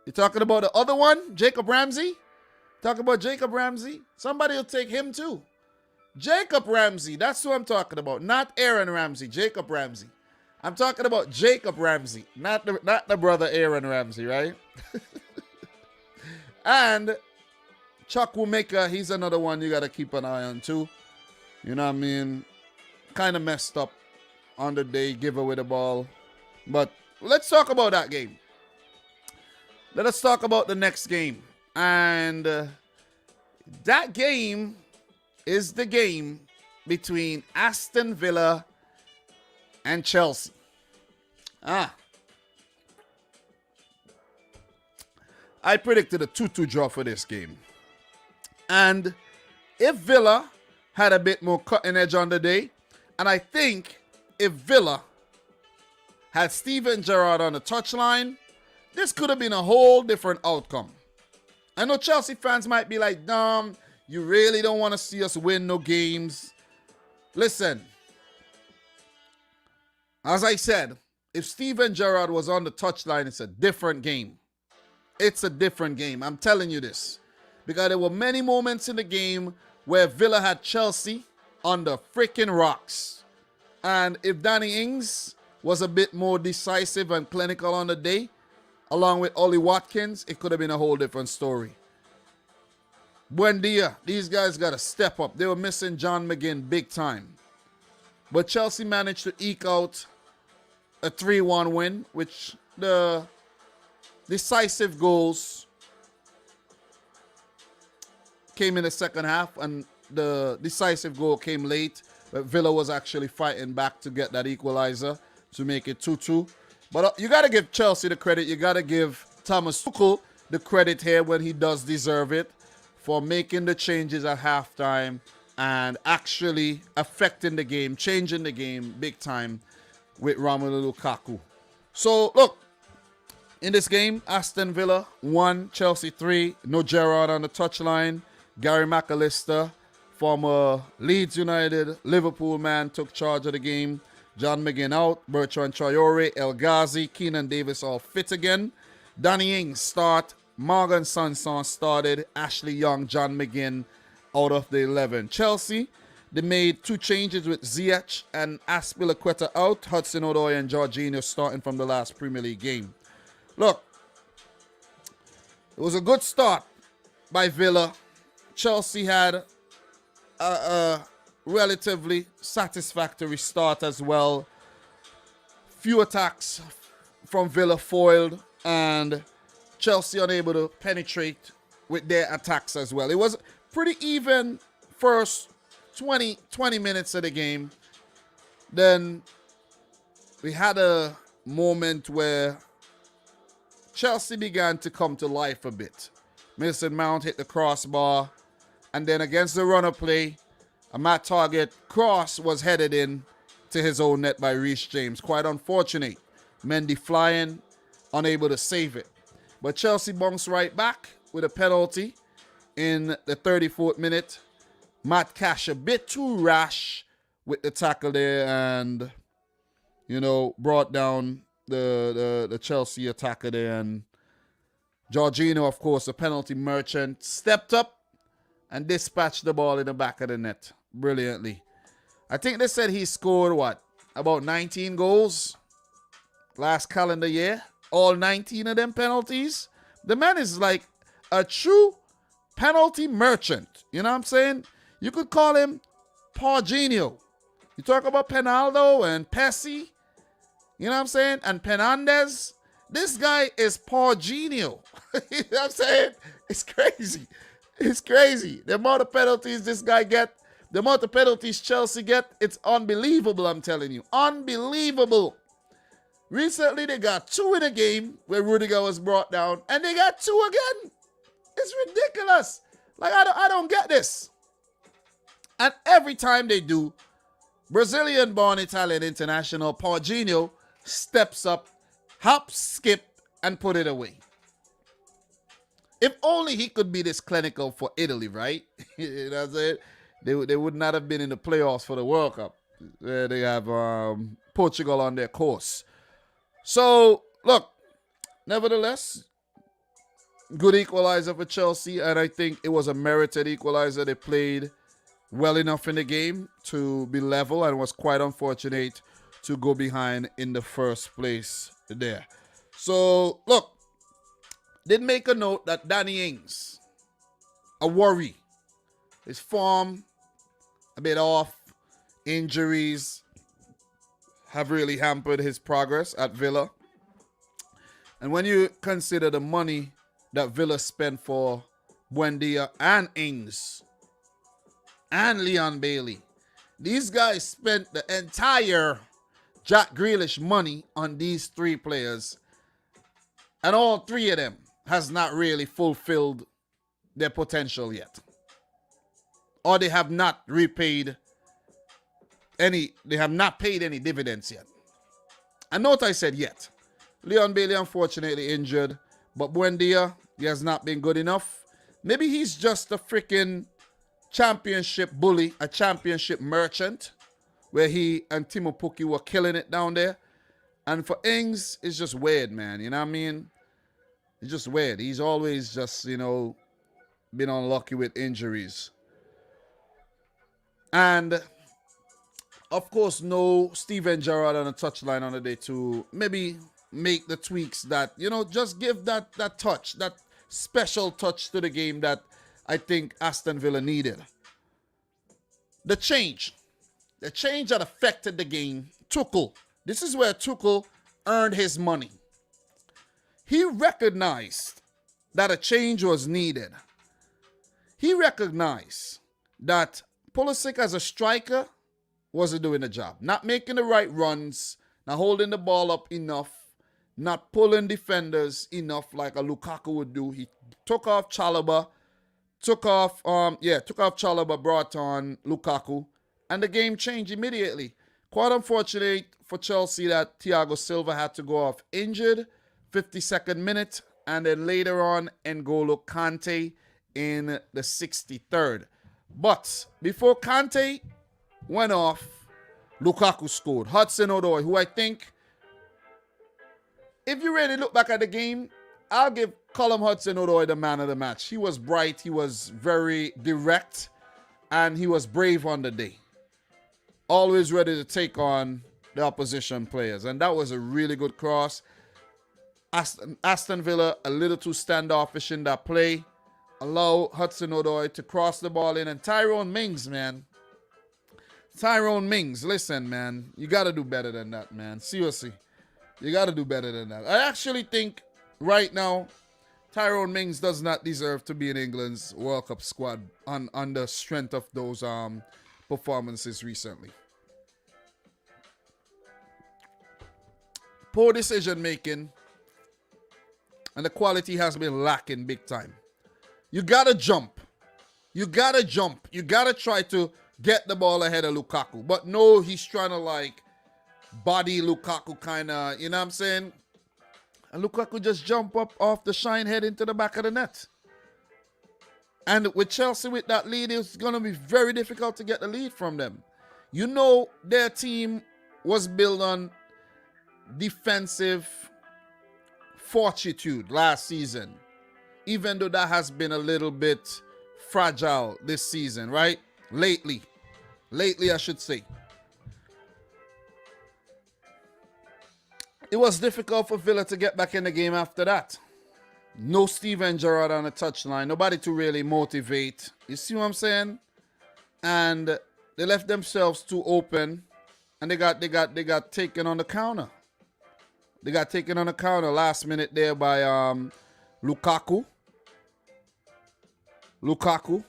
You talking about the other one? Jacob Ramsey? Talk about Jacob Ramsey? Somebody will take him too. Jacob Ramsey. That's who I'm talking about. Not Aaron Ramsey. Jacob Ramsey. I'm talking about Jacob Ramsey. Not the brother Aaron Ramsey, right? And Chuck Wumeka, he's another one you got to keep an eye on too. You know what I mean? Kind of messed up on the day, give away the ball. But let's talk about that game. Let us talk about the next game. And that game is the game between Aston Villa and Chelsea. I predicted a 2-2 draw for this game. And if Villa had a bit more cutting edge on the day, and I think if Villa had Steven Gerrard on the touchline, this could have been a whole different outcome. I know Chelsea fans might be like, Dom, you really don't want to see us win no games. Listen, as I said, if Steven Gerrard was on the touchline, it's a different game. It's a different game. I'm telling you this. Because there were many moments in the game where Villa had Chelsea on the freaking rocks. And if Danny Ings was a bit more decisive and clinical on the day, along with Ollie Watkins, it could have been a whole different story. Buendia, these guys got to step up. They were missing John McGinn big time. But Chelsea managed to eke out a 3-1 win, which the decisive goals came in the second half, and the decisive goal came late. But Villa was actually fighting back to get that equalizer to make it 2-2. But you got to give Chelsea the credit. You got to give Thomas Tuchel the credit here when he does deserve it for making the changes at halftime and actually affecting the game, changing the game big time with Romelu Lukaku. So, look, in this game, Aston Villa 1, Chelsea 3. No Gerrard on the touchline. Gary McAllister, former Leeds United, Liverpool man, took charge of the game. John McGinn out. Bertrand Traore, El Ghazi, Keenan Davis all fit again. Danny Ings start. Morgan Sanson started. Ashley Young, John McGinn out of the 11. Chelsea, they made 2 changes with Ziyech and Azpilicueta out. Hudson-Odoi and Jorginho starting from the last Premier League game. Look, it was a good start by Villa. Chelsea had a relatively satisfactory start as well. Few attacks from Villa foiled, and Chelsea unable to penetrate with their attacks as well. It was pretty even first 20 minutes of the game. Then we had a moment where Chelsea began to come to life a bit. Mason Mount hit the crossbar, and then against the runner play, a Matt Target cross was headed in to his own net by Reece James. Quite unfortunate. Mendy flying, unable to save it. But Chelsea bounced right back with a penalty in the 34th minute. Matt Cash a bit too rash with the tackle there and, brought down the Chelsea attacker there. And Jorginho, of course, a penalty merchant, stepped up and dispatched the ball in the back of the net brilliantly. I think they said he scored, about 19 goals last calendar year. All 19 of them penalties. The man is like a true penalty merchant. You know what I'm saying? You could call him Jorginho. You talk about Penaldo and Pessi. You know what I'm saying? And Penandes. This guy is Jorginho. You know what I'm saying? It's crazy. It's crazy. The amount of penalties this guy get, the amount of penalties Chelsea get, it's unbelievable, I'm telling you. Unbelievable. Recently, they got 2 in a game where Rudiger was brought down, and they got 2 again. It's ridiculous. Like, I don't get this. And every time they do, Brazilian-born Italian international Jorginho steps up, hop, skip, and put it away. If only he could be this clinical for Italy, right? You know what I'm saying? They would not have been in the playoffs for the World Cup. They have Portugal on their course. So, look, nevertheless, good equalizer for Chelsea, and I think it was a merited equalizer. They played well enough in the game to be level, and was quite unfortunate to go behind in the first place there. So, look, did make a note that Danny Ings, a worry. His form a bit off. Injuries have really hampered his progress at Villa. And when you consider the money that Villa spent for Buendia and Ings and Leon Bailey, these guys spent the entire Jack Grealish money on these three players, and all three of them has not really fulfilled their potential yet. Or they have not paid any dividends yet. And note I said yet. Leon Bailey unfortunately injured, but Buendia, he has not been good enough. Maybe he's just a freaking championship bully, a championship merchant, where he and Timo Pukki were killing it down there. And for Ings, it's just weird, man. You know what I mean? It's just weird. He's always just, been unlucky with injuries. And, of course, no Steven Gerrard on the touchline on the day to maybe make the tweaks that, just give that touch, that special touch to the game that I think Aston Villa needed. The change that affected the game, Tuchel. This is where Tuchel earned his money. He recognized that a change was needed. He recognized that Pulisic as a striker wasn't doing the job. Not making the right runs, not holding the ball up enough, not pulling defenders enough like a Lukaku would do. He took off Chalobah, Chalobah, brought on Lukaku, and the game changed immediately. Quite unfortunate for Chelsea that Thiago Silva had to go off injured, 52nd minute, and then later on N'Golo Kante in the 63rd. But before Kante went off, Lukaku scored. Hudson-Odoi, who I think, if you really look back at the game, I'll give Callum Hudson-Odoi the man of the match. He was bright, he was very direct, and he was brave on the day. Always ready to take on the opposition players. And that was a really good cross. Aston Villa a little too standoffish in that play. Allow Hudson-Odoi to cross the ball in. And Tyrone Mings, man. Tyrone Mings, listen, man. You got to do better than that, man. Seriously. You got to do better than that. I actually think right now, Tyrone Mings does not deserve to be in England's World Cup squad on the strength of those performances recently. Poor decision making, and the quality has been lacking big time. You gotta jump. You gotta try to get the ball ahead of Lukaku. But no, he's trying to body Lukaku kind of, you know what I'm saying? And Lukaku just jump up off the shine head into the back of the net. And with Chelsea with that lead, it's going to be very difficult to get the lead from them. Their team was built on defensive fortitude last season. Even though that has been a little bit fragile this season, right? Lately, I should say. It was difficult for Villa to get back in the game after that. No Steven Gerrard on the touchline. Nobody to really motivate. You see what I'm saying? And they left themselves too open, and they got taken on the counter. They got taken on the counter last minute there by Lukaku. Lukaku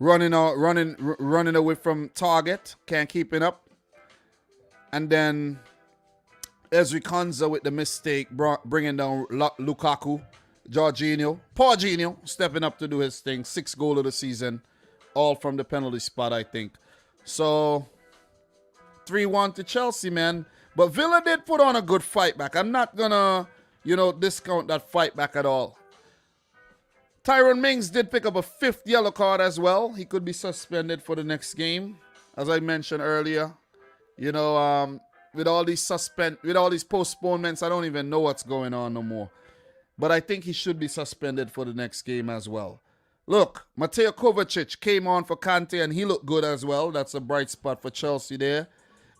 running away from target, can't keep it up, and then Ezri Konsa with the mistake, bringing down Lukaku. Jorginho stepping up to do his thing. 6th goal of the season, all from the penalty spot, I think. So 3-1 to Chelsea, man. But Villa did put on a good fight back. I'm not gonna, discount that fight back at all. Tyrone Mings did pick up a 5th yellow card as well. He could be suspended for the next game, as I mentioned earlier. With all these postponements, I don't even know what's going on no more. But I think he should be suspended for the next game as well. Look, Mateo Kovacic came on for Kante and he looked good as well. That's a bright spot for Chelsea there.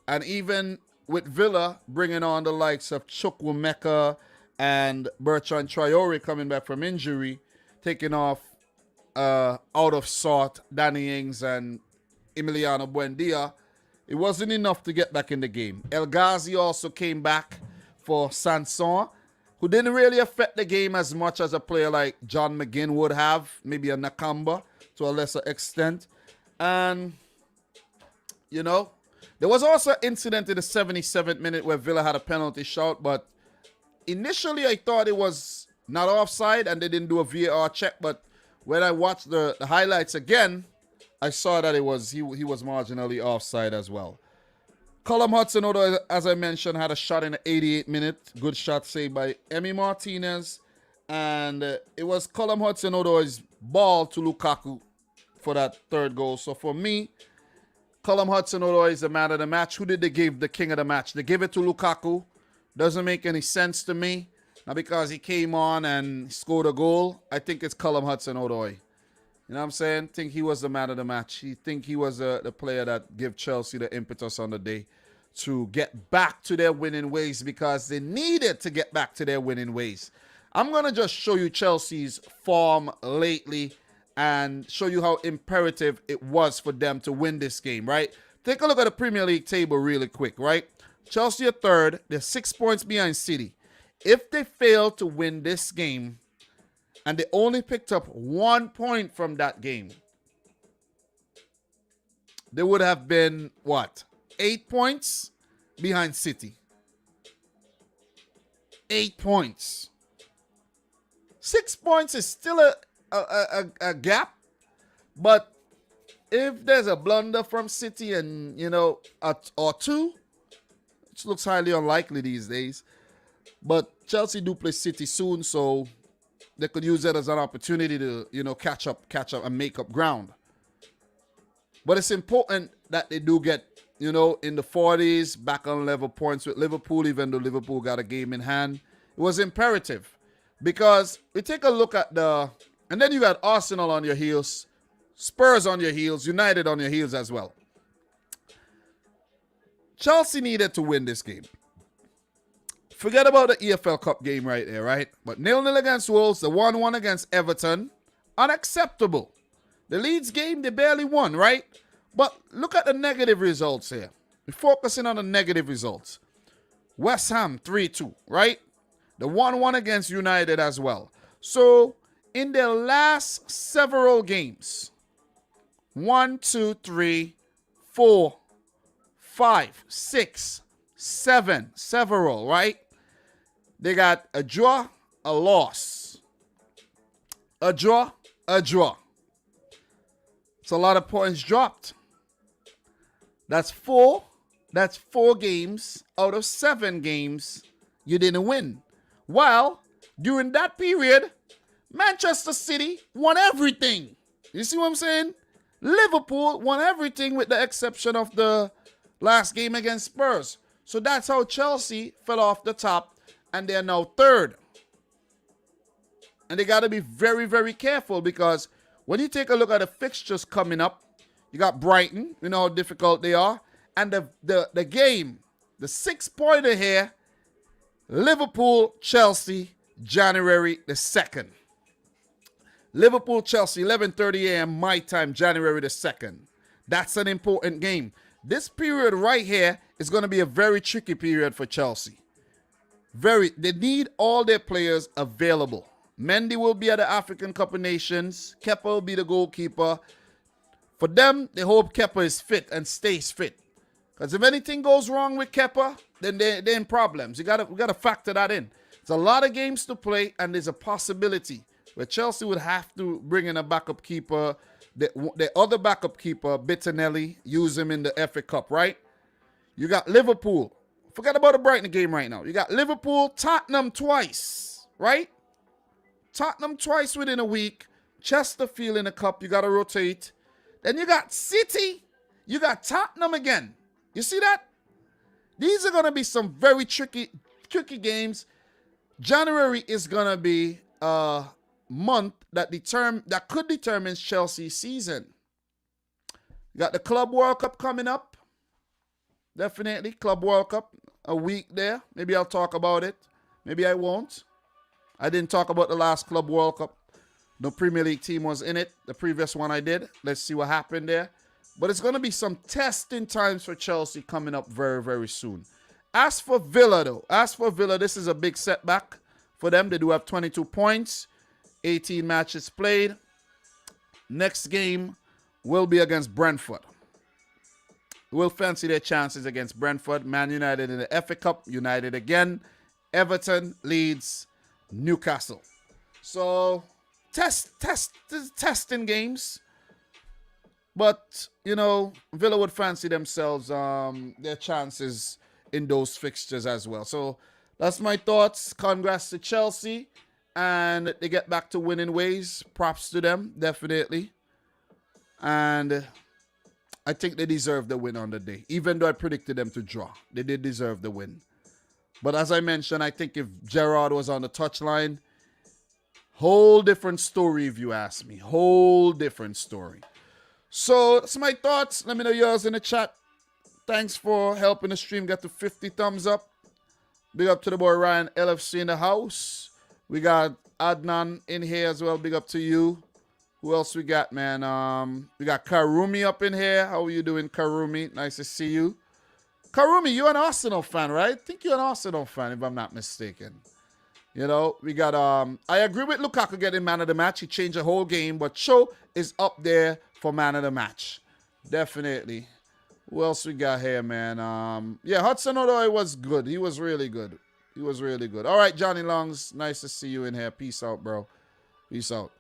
And even with Villa bringing on the likes of Chukwuemeka and Bertrand Traore coming back from injury, taking off out of sort Danny Ings and Emiliano Buendia, it wasn't enough to get back in the game. El Ghazi also came back for Sanson, who didn't really affect the game as much as a player like John McGinn would have, maybe a Nakamba to a lesser extent. And, you know, there was also an incident in the 77th minute where Villa had a penalty shot, but initially I thought it was not offside and they didn't do a VAR check, but when I watched the highlights again, I saw that it was he was marginally offside as well. Callum Hudson-Odoi, as I mentioned, had a shot in the 88th minute. Good shot saved by Emi Martinez. And it was Callum Hudson-Odoi's ball to Lukaku for that third goal. So for me, Callum Hudson-Odoi is the man of the match. Who did they give the king of the match? They give it to Lukaku. Doesn't make any sense to me. Not because he came on and scored a goal. I think it's Callum Hudson-Odoi. You know what I'm saying? Think he was the man of the match. He think he was the player that gave Chelsea the impetus on the day to get back to their winning ways, because they needed to get back to their winning ways. I'm going to just show you Chelsea's form lately and show you how imperative it was for them to win this game, right? Take a look at the Premier League table really quick, right? Chelsea are third. They're 6 points behind City. If they fail to win this game, and they only picked up 1 point from that game, they would have been, what, 8 points behind City. 8 points. 6 points is still a gap, but if there's a blunder from City and, you know, or two, which looks highly unlikely these days, but Chelsea do play City soon, so they could use that as an opportunity to, you know, catch up and make up ground. But it's important that they do get, you know, in the 40s, back on level points with Liverpool, even though Liverpool got a game in hand. It was imperative because we take a look at and then you got Arsenal on your heels, Spurs on your heels, United on your heels as well. Chelsea needed to win this game. Forget about the EFL Cup game right there, right? But 0-0 against Wolves, the 1-1 against Everton, unacceptable. The Leeds game, they barely won, right? But look at the negative results here. We're focusing on the negative results. West Ham, 3-2, right? The 1-1 against United as well. So, in their last several games, 1, 2, 3, 4, 5, 6, 7, several, right? They got a draw, a loss. A draw, a draw. It's a lot of points dropped. That's four games out of 7 games you didn't win. While, during that period, Manchester City won everything. You see what I'm saying? Liverpool won everything with the exception of the last game against Spurs. So that's how Chelsea fell off the top. And they're now third. And they got to be very, very careful, because when you take a look at the fixtures coming up, you got Brighton, you know how difficult they are. And the game, the 6-pointer here, Liverpool, Chelsea, January the 2nd. Liverpool, Chelsea, 11:30 a.m. my time, January the 2nd. That's an important game. This period right here is going to be a very tricky period for Chelsea. They need all their players available. Mendy will be at the African Cup of Nations. Kepa will be the goalkeeper. For them, they hope Kepa is fit and stays fit. Because if anything goes wrong with Kepa, then they're in problems. We gotta factor that in. It's a lot of games to play, and there's a possibility where Chelsea would have to bring in a backup keeper. The other backup keeper, Bettinelli, use him in the FA Cup, right? You got Liverpool. Forget about the Brighton game right now. You got Liverpool, Tottenham twice, right? Tottenham twice within a week. Chesterfield in the cup. You got to rotate. Then you got City. You got Tottenham again. You see that? These are going to be some very tricky games. January is going to be a month that could determine Chelsea's season. You got the Club World Cup coming up. Definitely, Club World Cup, a week there. Maybe I'll talk about it. Maybe I won't. I didn't talk about the last Club World Cup. No Premier League team was in it. The previous one I did. Let's see what happened there. But it's going to be some testing times for Chelsea coming up very, very soon. As for Villa, this is a big setback for them. They do have 22 points, 18 matches played. Next game will be against Brentford. We'll fancy their chances against Brentford. Man United in the FA Cup, United again. Everton, Leeds, Newcastle. So, testing games. But, Villa would fancy themselves their chances in those fixtures as well. So, that's my thoughts. Congrats to Chelsea. And they get back to winning ways. Props to them, definitely. And I think they deserve the win on the day. Even though I predicted them to draw. They did deserve the win. But as I mentioned, I think if Gerrard was on the touchline, whole different story if you ask me. Whole different story. So, that's my thoughts. Let me know yours in the chat. Thanks for helping the stream get to 50 thumbs up. Big up to the boy Ryan LFC in the house. We got Adnan in here as well. Big up to you. Who else we got, man? We got Karumi up in here. How are you doing, Karumi? Nice to see you. Karumi, you're an Arsenal fan, right? I think you're an Arsenal fan, if I'm not mistaken. We got, I agree with Lukaku getting man of the match. He changed the whole game, but Cho is up there for man of the match. Definitely. Who else we got here, man? Yeah, Hudson-Odoi was good. He was really good. All right, Johnny Longs, nice to see you in here. Peace out, bro. Peace out.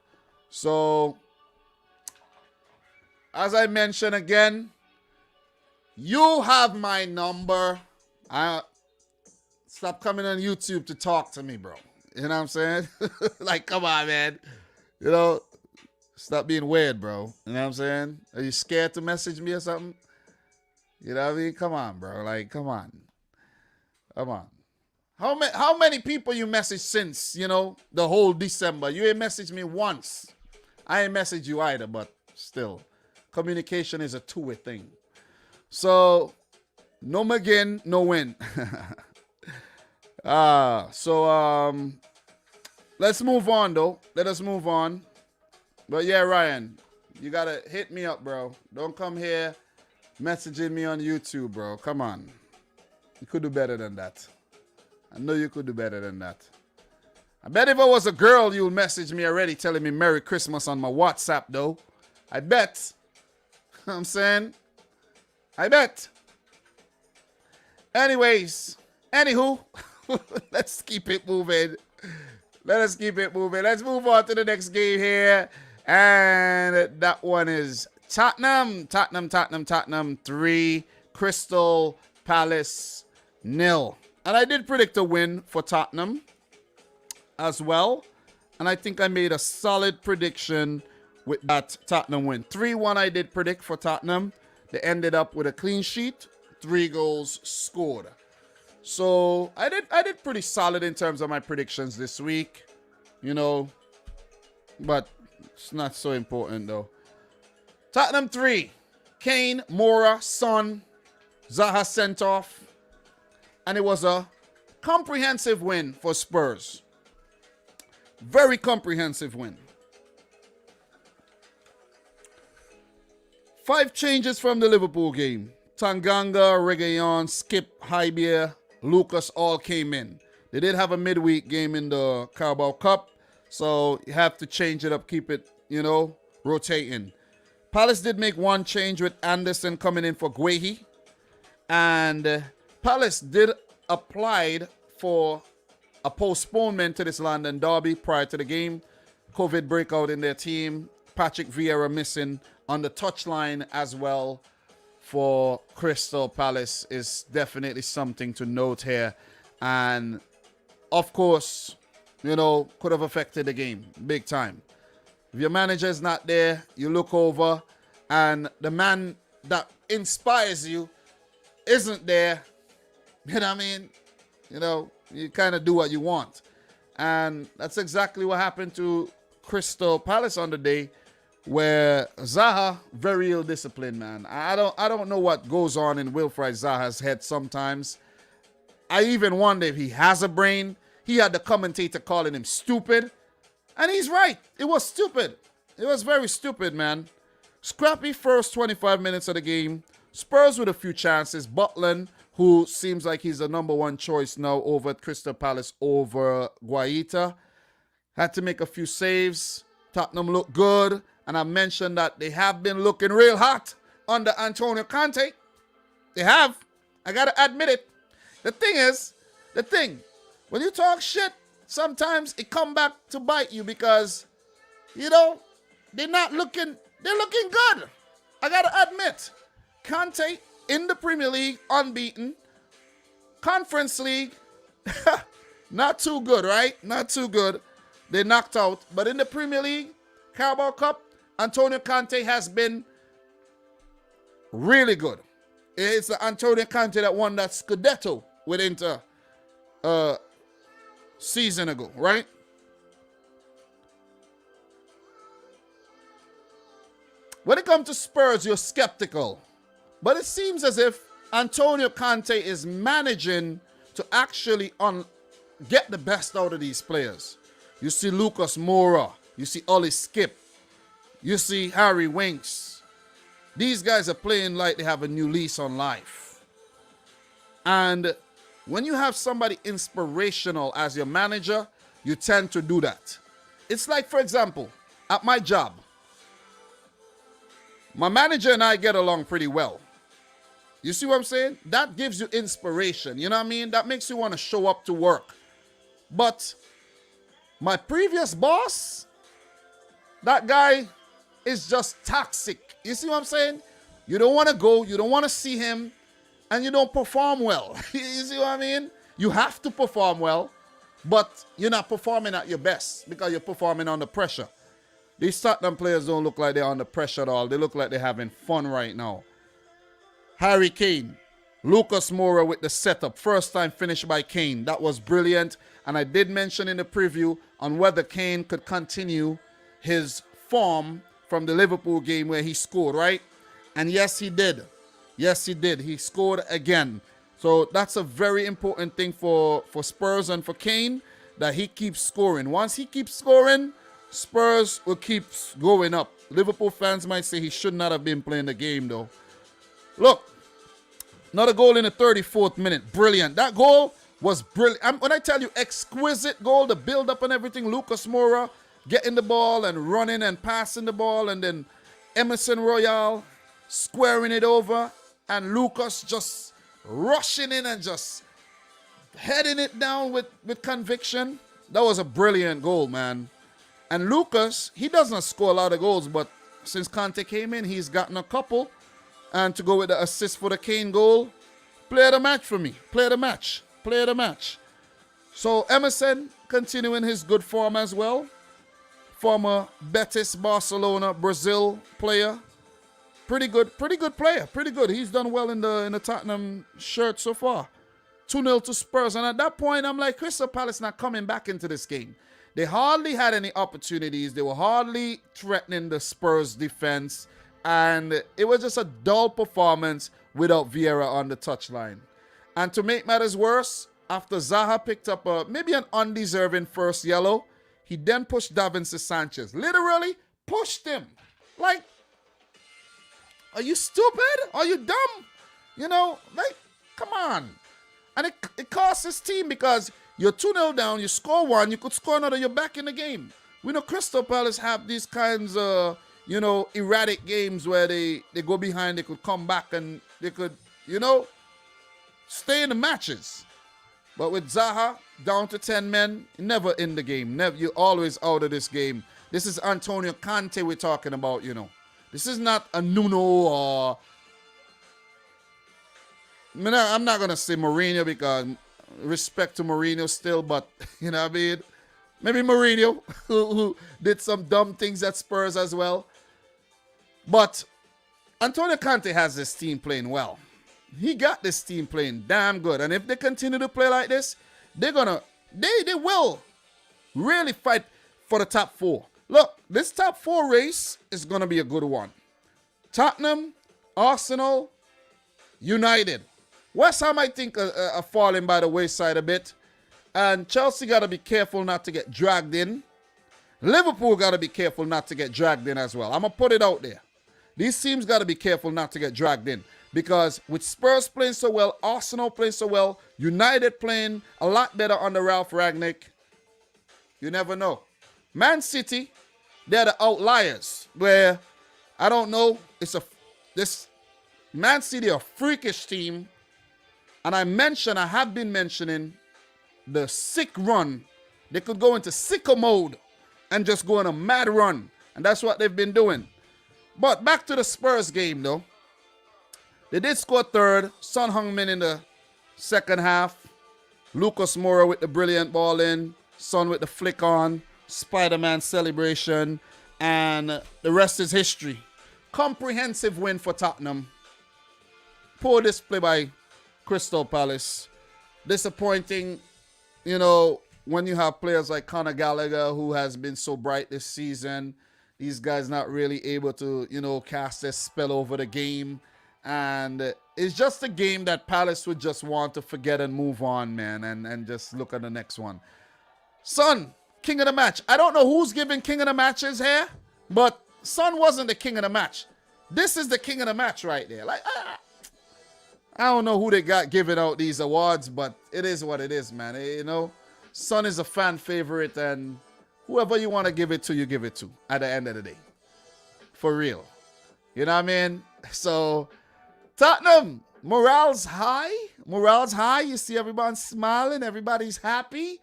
So, as I mentioned again, you have my number. Stop coming on YouTube to talk to me, bro. You know what I'm saying? Like, come on, man. Stop being weird, bro. You know what I'm saying? Are you scared to message me or something? You know what I mean? Come on, bro. Like, come on. Come on. How many people you messaged since, the whole December? You ain't messaged me once. I ain't messaged you either, but still. Communication is a two-way thing. So, no McGinn, no win. Let's move on, though. Let us move on. But yeah, Ryan, you got to hit me up, bro. Don't come here messaging me on YouTube, bro. Come on. You could do better than that. I know you could do better than that. I bet if I was a girl, you'll message me already telling me Merry Christmas on my WhatsApp, though. I bet. You know what I'm saying? I bet. Anyways, anywho, let's keep it moving. Let's move on to the next game here. And that one is Tottenham 3, Crystal Palace 0. And I did predict a win for Tottenham as well. And I think I made a solid prediction with that Tottenham win. 3-1 I did predict for Tottenham. They ended up with a clean sheet, 3 goals scored. So I did pretty solid in terms of my predictions this week, but it's not so important though. Tottenham 3, Kane, Moura, Son, Zaha sent off. And it was a comprehensive win for Spurs. Very comprehensive win. 5 changes from the Liverpool game. Tanganga, Reguilon, Skip, Hybier, Lucas all came in. They did have a midweek game in the Carabao Cup, so you have to change it up, keep it, rotating. Palace did make 1 change with Anderson coming in for Guehi. And Palace did apply for a postponement to this London derby prior to the game. COVID breakout in their team. Patrick Vieira missing on the touchline as well for Crystal Palace is definitely something to note here. And, of course, could have affected the game big time. If your manager is not there, you look over and the man that inspires you isn't there. You know what I mean? You kind of do what you want. And that's exactly what happened to Crystal Palace on the day, where Zaha, very ill-disciplined, man. I don't know what goes on in Wilfried Zaha's head sometimes. I even wonder if he has a brain. He had the commentator calling him stupid. And he's right. It was stupid. It was very stupid, man. Scrappy first 25 minutes of the game. Spurs with a few chances. Butland, who seems like he's the number one choice now over at Crystal Palace over Guaita, had to make a few saves. Tottenham looked good. And I mentioned that they have been looking real hot under Antonio Conte. They have. I got to admit it. When you talk shit, sometimes it come back to bite you because, they're looking good. I got to admit. Conte in the Premier League, unbeaten. Conference League, not too good, right? Not too good. They knocked out. But in the Premier League, Carabao Cup, Antonio Conte has been really good. It's the Antonio Conte that won that Scudetto with Inter season ago, right? When it comes to Spurs, you're skeptical. But it seems as if Antonio Conte is managing to actually get the best out of these players. You see Lucas Moura. You see Ollie Skip. You see Harry Winks. These guys are playing like they have a new lease on life. And when you have somebody inspirational as your manager, you tend to do that. It's like, for example, at my job, my manager and I get along pretty well. You see what I'm saying? That gives you inspiration. You know what I mean? That makes you want to show up to work. But my previous boss, that guy is just toxic. You see what I'm saying? You don't want to go, you don't want to see him, and you don't perform well. You see what I mean? You have to perform well, but you're not performing at your best because you're performing under pressure. These Tottenham players don't look like they're under pressure at all. They look like they're having fun right now. Harry Kane, Lucas Moura with the setup. First time finish by Kane. That was brilliant. And I did mention in the preview on whether Kane could continue his form from the Liverpool game where he scored, right? And yes, he did. Yes, he did. He scored again. So that's a very important thing for Spurs and for Kane, that he keeps scoring. Once he keeps scoring, Spurs will keep going up. Liverpool fans might say he should not have been playing the game, though. Look, another goal in the 34th minute. Brilliant. That goal was brilliant. When I tell you exquisite goal, the build-up and everything, Lucas Moura getting the ball and running and passing the ball, and then Emerson Royale squaring it over, and Lucas just rushing in and just heading it down with conviction. That was a brilliant goal, man. And Lucas, he doesn't score a lot of goals, but since Conte came in, he's gotten a couple. And to go with the assist for the Kane goal, play of the match for me. Play of the match. Play of the match. So Emerson continuing his good form as well. Former Betis, Barcelona, Brazil player. Pretty good player. Pretty good. He's done well in the Tottenham shirt so far. 2-0 to Spurs. And at that point, I'm like, Crystal Palace not coming back into this game. They hardly had any opportunities. They were hardly threatening the Spurs defense. And it was just a dull performance without Vieira on the touchline. And to make matters worse, after Zaha picked up maybe an undeserving first yellow, he then pushed Davinson Sanchez. Literally pushed him. Like, are you stupid? Are you dumb? You know, like, come on. And it costs his team because you're 2-0 down, you score one, you could score another, you're back in the game. We know Crystal Palace have these kinds of, erratic games where they go behind, they could come back and they could, stay in the matches. But with Zaha down to 10 men, never in the game. Never, you're always out of this game. This is Antonio Conte we're talking about, This is not a Nuno or... I'm not going to say Mourinho because respect to Mourinho still, but, you know what I mean? Maybe Mourinho, who did some dumb things at Spurs as well. But Antonio Conte has this team playing well. He got this team playing damn good. And if they continue to play like this, they will really fight for the top four. Look, this top four race is going to be a good one. Tottenham, Arsenal, United. West Ham, I think, are falling by the wayside a bit. And Chelsea got to be careful not to get dragged in. Liverpool got to be careful not to get dragged in as well. I'm going to put it out there. These teams got to be careful not to get dragged in. Because with Spurs playing so well, Arsenal playing so well, United playing a lot better under Ralph Rangnick, you never know. Man City, they're the outliers. Where, I don't know, this Man City a freakish team. And I have been mentioning the sick run. They could go into sicko mode and just go on a mad run. And that's what they've been doing. But back to the Spurs game, though. They did score third. Son Heung-min in the second half. Lucas Moura with the brilliant ball in. Son with the flick on. Spider-Man celebration. And the rest is history. Comprehensive win for Tottenham. Poor display by Crystal Palace. Disappointing, when you have players like Conor Gallagher, who has been so bright this season. These guys not really able to, cast their spell over the game. And it's just a game that Palace would just want to forget and move on, man, and just look at the next one. Son, king of the match. I don't know who's giving king of the matches here, but Son wasn't the king of the match. This is the king of the match right there. Like, I don't know who they got giving out these awards, but it is what it is, man. Son is a fan favorite, and whoever you want to give it to, you give it to at the end of the day. For real. You know what I mean? So, Tottenham, morale's high. Morale's high. You see everyone smiling. Everybody's happy.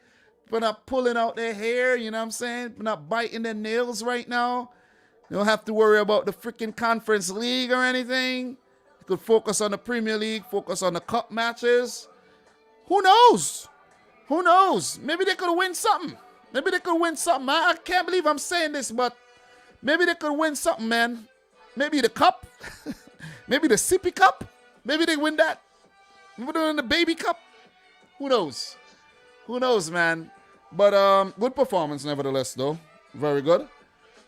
But not pulling out their hair, you know what I'm saying? But not biting their nails right now. You don't have to worry about the freaking Conference League or anything. You could focus on the Premier League, focus on the cup matches. Who knows? Who knows? Maybe they could win something. Maybe they could win something. I can't believe I'm saying this, but maybe they could win something, man. Maybe the cup. Maybe the Sippy Cup. Maybe they win that. Maybe they win the Baby Cup. Who knows? Who knows, man? But good performance nevertheless, though. Very good.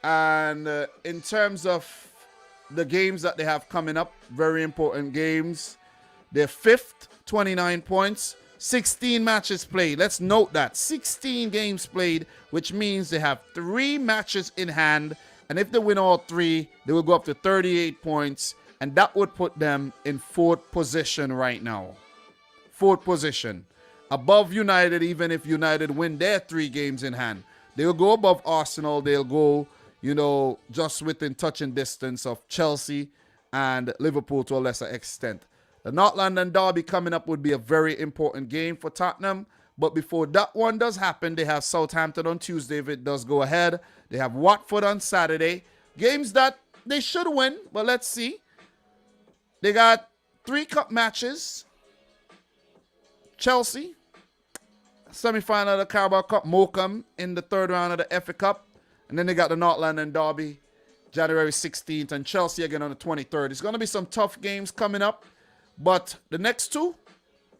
And in terms of the games that they have coming up, very important games. They're fifth, 29 points, 16 matches played. Let's note that. 16 games played, which means they have 3 matches in hand. And if they win all 3, they will go up to 38 points. And that would put them in 4th position right now. 4th position. Above United, even if United win their 3 games in hand. They'll go above Arsenal. They'll go, just within touching distance of Chelsea and Liverpool to a lesser extent. The North London derby coming up would be a very important game for Tottenham. But before that one does happen, they have Southampton on Tuesday if it does go ahead. They have Watford on Saturday. Games that they should win, but let's see. They got 3 cup matches. Chelsea, semi-final of the Carabao Cup, Morecambe in the 3rd round of the FA Cup. And then they got the North London derby, January 16th, and Chelsea again on the 23rd. It's going to be some tough games coming up. But the next 2,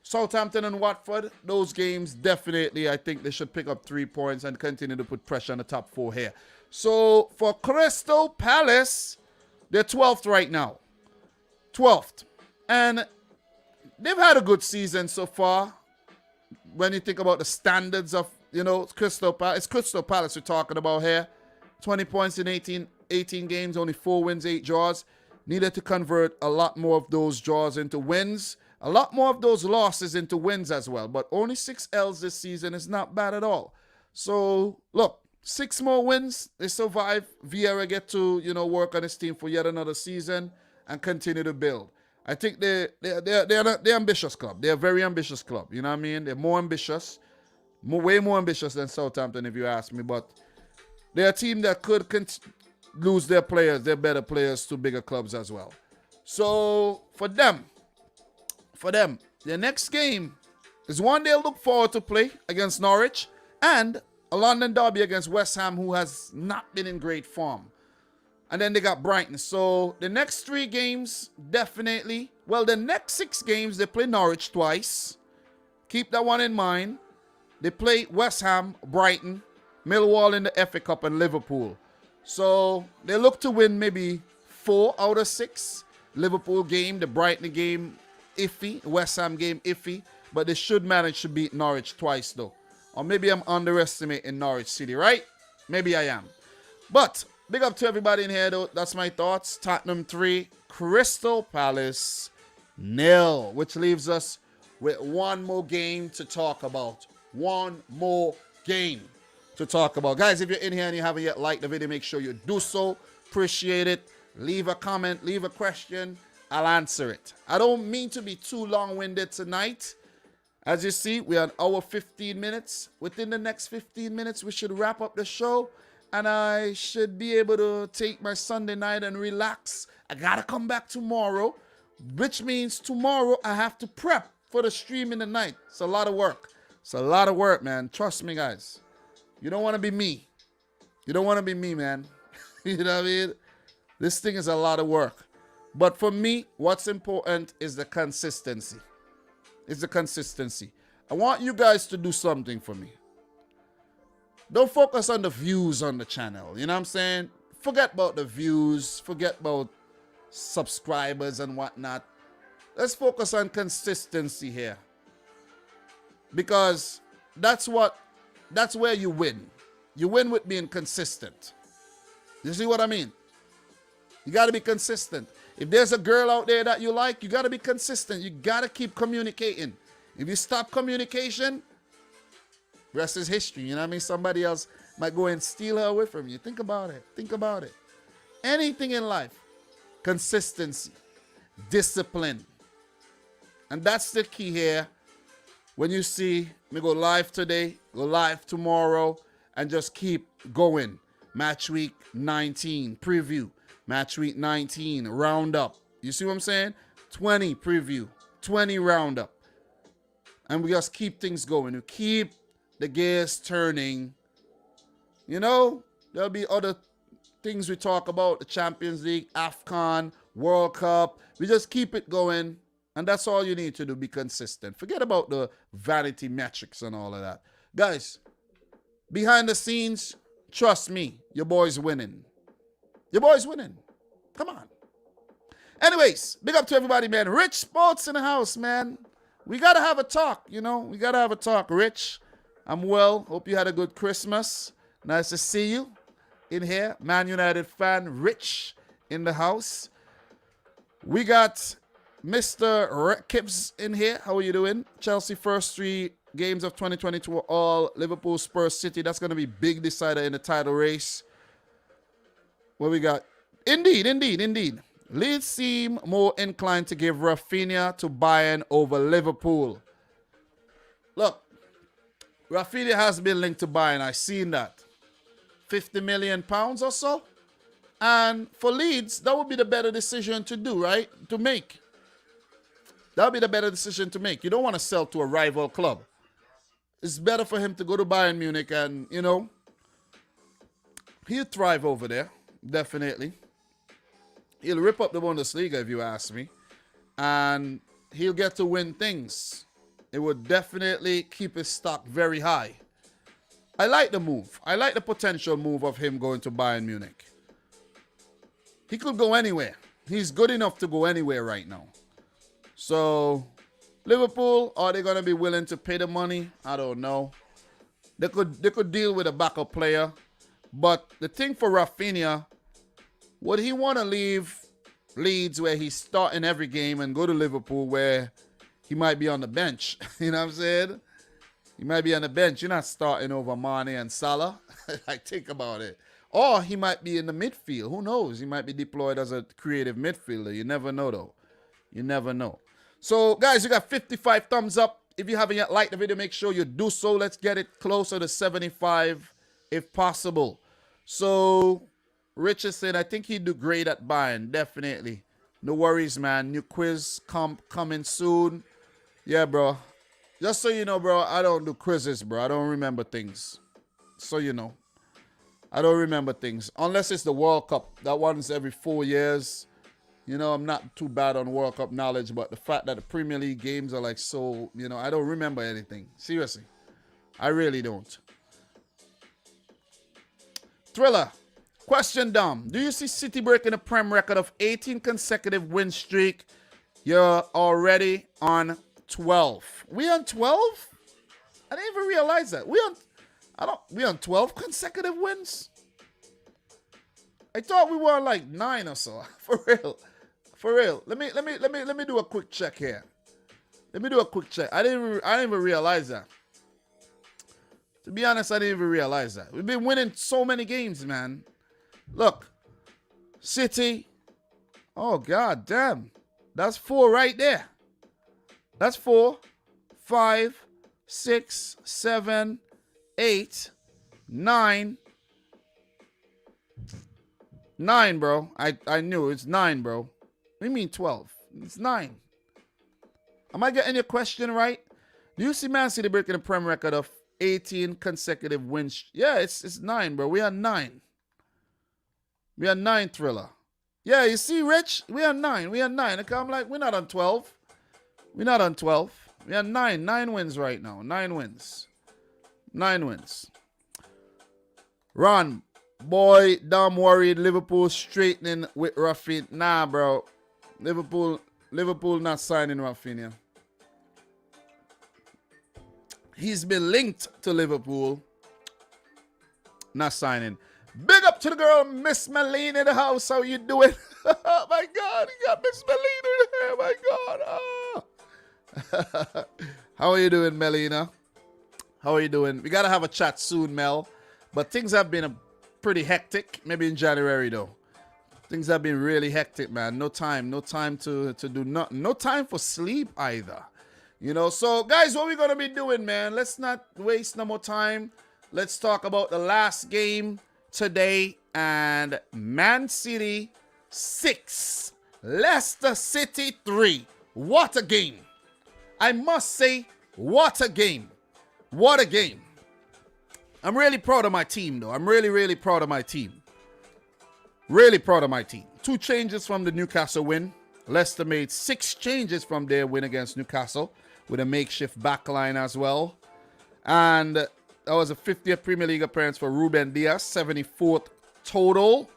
Southampton and Watford, those games definitely, I think they should pick up 3 points and continue to put pressure on the top 4 here. So for Crystal Palace, they're 12th right now. 12th. And they've had a good season so far. When you think about the standards of, Crystal Palace. It's Crystal Palace we're talking about here. 20 points in 18 games, only 4 wins, 8 draws. Needed to convert a lot more of those draws into wins. A lot more of those losses into wins as well. But only 6 L's this season is not bad at all. So, look, 6 more wins. They survive. Vieira get to, work on his team for yet another season and continue to build. I think they're ambitious club. They're a very ambitious club. You know what I mean? They're more ambitious. Way more ambitious than Southampton, if you ask me. But they're a team that could lose their players, their better players, to bigger clubs as well. So, for them, their next game is one they'll look forward to play against Norwich, and a London derby against West Ham, who has not been in great form. And then they got Brighton. So the next 3 games, definitely. Well, the next 6 games, they play Norwich twice. Keep that one in mind. They play West Ham, Brighton, Millwall in the FA Cup, and Liverpool. So they look to win maybe 4 out of 6. Liverpool game, the Brighton game, iffy. West Ham game, iffy. But they should manage to beat Norwich twice, though. Or maybe I'm underestimating Norwich City, right? Maybe I am. But big up to everybody in here, though. That's my thoughts. Tottenham 3, Crystal Palace 0, which leaves us with one more game to talk about. One more game to talk about. Guys, if you're in here and you haven't yet liked the video, make sure you do so. Appreciate it. Leave a comment, leave a question. I'll answer it. I don't mean to be too long-winded tonight. As you see, we're an hour 15 minutes. Within the next 15 minutes, we should wrap up the show. And I should be able to take my Sunday night and relax. I got to come back tomorrow, which means tomorrow I have to prep for the stream in the night. It's a lot of work. It's a lot of work, man. Trust me, guys. You don't want to be me. You don't want to be me, man. You know what I mean? This thing is a lot of work. But for me, what's important is the consistency. It's the consistency. I want you guys to do something for me. Don't focus on the views on the channel. You know what I'm saying? Forget about the views. Forget about subscribers and whatnot. Let's focus on consistency here. Because that's where you win. You win with being consistent. You see what I mean? You got to be consistent. If there's a girl out there that you like, you got to be consistent. You got to keep communicating. If you stop communication, rest is history. You know what I mean? Somebody else might go and steal her away from you. Think about it. Think about it. Anything in life, consistency, discipline. And that's the key here. When you see me go live today, go live tomorrow, and just keep going. Match week 19 preview. Match week 19 roundup. You see what I'm saying? 20 preview. 20 roundup. And we just keep things going. We keep the gears turning. You know, there'll be other things we talk about. The Champions League, AFCON, World Cup. We just keep it going. And that's all you need to do. Be consistent. Forget about the vanity metrics and all of that. Guys, behind the scenes, trust me, your boy's winning. Your boy's winning. Come on. Anyways, big up to everybody, man. Rich Sports in the house, man. We got to have a talk, you know. We got to have a talk. Rich, I'm well. Hope you had a good Christmas. Nice to see you in here. Man United fan, Rich, in the house. We got Mr. Kibbs in here. How are you doing? Chelsea first 3 games of 2022 were all Liverpool, Spurs, City. That's going to be big decider in the title race. What we got? Indeed. Leeds seem more inclined to give Rafinha to Bayern over Liverpool. Look, Rafinha has been linked to Bayern. I've seen that. £50 million or so. And for Leeds, that would be the better decision to do, right? To make. That would be the better decision to make. You don't want to sell to a rival club. It's better for him to go to Bayern Munich and, you know, he'll thrive over there. Definitely. He'll rip up the Bundesliga, if you ask me. And he'll get to win things. It would definitely keep his stock very high. I like the move. I like the potential move of him going to Bayern Munich. He could go anywhere. He's good enough to go anywhere right now. So, Liverpool, are they going to be willing to pay the money? I don't know. They could deal with a backup player. But the thing for Rafinha, would he want to leave Leeds where he's starting every game and go to Liverpool where he might be on the bench? You know what I'm saying? He might be on the bench. You're not starting over Mane and Salah. Like, think about it. Or he might be in the midfield. Who knows? He might be deployed as a creative midfielder. You never know, though. You never know. So, guys, you got 55 thumbs up. If you haven't yet liked the video, make sure you do so. Let's get it closer to 75 if possible. So, Richard said, I think he'd do great at Bayern. Definitely. No worries, man. New quiz coming soon. Yeah, bro. Just so you know, bro, I don't do quizzes, bro. I don't remember things. So you know. I don't remember things. Unless it's the World Cup. That one's every 4 years. You know, I'm not too bad on World Cup knowledge, but the fact that the Premier League games are like so, you know, I don't remember anything. Seriously. I really don't. Thriller. Question, Dom. Do you see City breaking a Prem record of 18 consecutive win streak? You're already on 12. We on 12? I didn't even realize that. We on 12 consecutive wins? I thought we were on like 9 or so. For real. For real. Let me do a quick check here. Let me do a quick check. I didn't even realize that. To be honest, I didn't even realize that. We've been winning so many games, man. Look. City. Oh, god damn. That's 4 right there. That's 4, 5, 6, 7, 8, 9. 9, bro. I knew it's 9, bro. What do you mean 12? It's 9. Am I getting your question right? Do you see Man City breaking a Prem record of 18 consecutive wins? Yeah, it's 9, bro. We are 9. We are 9, Thriller. Yeah, you see, Rich? We are 9. We are 9. Okay, I'm like, we're not on 12. We're not on 12. We are 9. 9 wins right now. 9 wins. 9 wins. Ron, boy, damn worried. Liverpool straightening with Rafinha. Nah, bro. Liverpool not signing Rafinha. He's been linked to Liverpool. Not signing. Big up to the girl, Miss Melina in the house. How you doing? Oh, my God. You got Miss Melina in here. My God. Oh. How are you doing, Melina? How are you doing? We got to have a chat soon, Mel. But things have been pretty hectic. Maybe in January, though. Things have been really hectic, man. No time to do nothing. No time for sleep either. You know, so guys, what we're going to be doing, man, let's not waste no more time. Let's talk about the last game today. And Man City 6, Leicester City 3. What a game. I must say, what a game. What a game. I'm really proud of my team, though. I'm really, really proud of my team. Really proud of my team. 2 changes from the Newcastle win. Leicester made 6 changes from their win against Newcastle with a makeshift backline as well. And that was a 50th Premier League appearance for Ruben Dias, 74th total.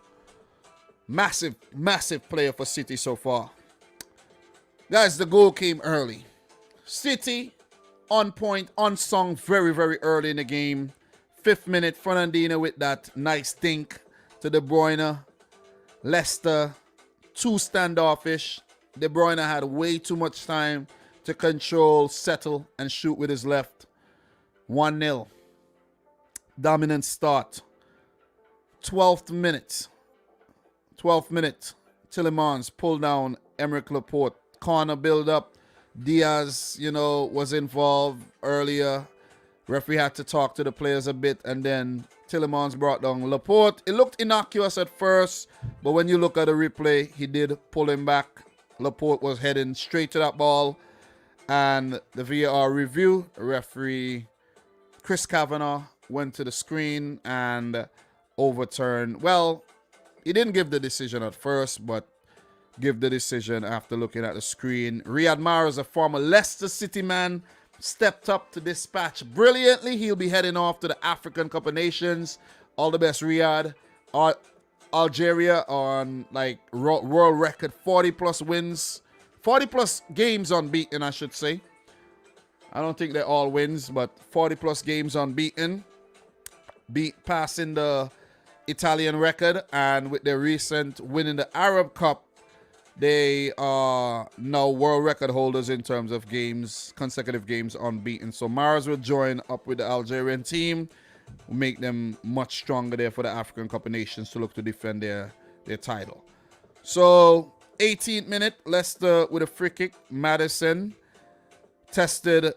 Massive, massive player for City so far. Guys, the goal came early. City on point, unsung very, very early in the game. 5th minute, Fernandinho with that nice dink to De Bruyne. Leicester, too standoffish. De Bruyne had way too much time to control, settle, and shoot with his left. 1-0. Dominant start. 12th minute. 12th minute. Tielemans pulled down Emerick Laporte. Corner build up. Diaz, was involved earlier. Referee had to talk to the players a bit, and then Tielemans brought down Laporte. It looked innocuous at first, but when you look at the replay, he did pull him back. Laporte was heading straight to that ball, and the VAR review, referee Chris Kavanagh went to the screen and overturned. Well, he didn't give the decision at first, but give the decision after looking at the screen. Riyad Mahrez, a former Leicester City man, stepped up to dispatch brilliantly. He'll be heading off to the African Cup of Nations. All the best, Riyad. Algeria on world record 40+ wins. 40+ games unbeaten, I should say. I don't think they're all wins, but 40+ games unbeaten. Passing the Italian record, and with their recent win in the Arab Cup, they are now world record holders in terms of games, consecutive games unbeaten. So Mahrez will join up with the Algerian team, will make them much stronger there for the African Cup of Nations to look to defend their title. So 18th minute, Leicester with a free kick. Maddison tested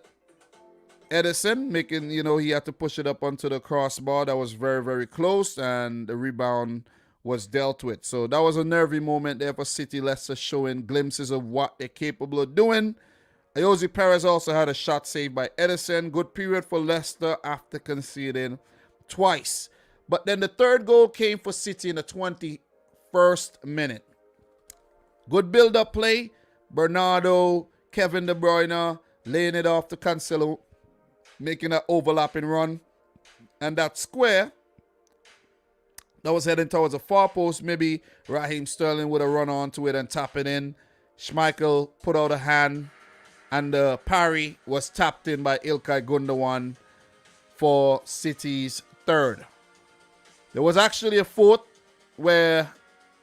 Edison, making, he had to push it up onto the crossbar. That was very, very close, and the rebound was dealt with. So that was a nervy moment there for City. Leicester showing glimpses of what they're capable of doing. Ayoze Perez also had a shot saved by Edison. Good period for Leicester after conceding twice. But then the third goal came for City in the 21st minute. Good build-up play. Bernardo, Kevin De Bruyne laying it off to Cancelo, making an overlapping run. And that square that was heading towards the far post. Maybe Raheem Sterling would have run onto it and tap it in. Schmeichel put out a hand, and the parry was tapped in by Ilkay Gundogan for City's third. There was actually a fourth, where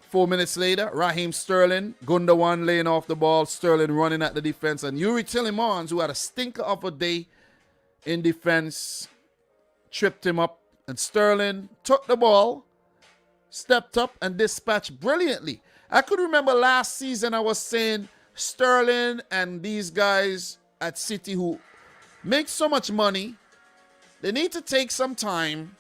4 minutes later, Raheem Sterling, Gundogan laying off the ball, Sterling running at the defense, and Yuri Tillemans, who had a stinker of a day in defense, tripped him up, and Sterling took the ball, stepped up, and dispatched brilliantly. I could remember last season I was saying Sterling and these guys at City who make so much money, they need to take some time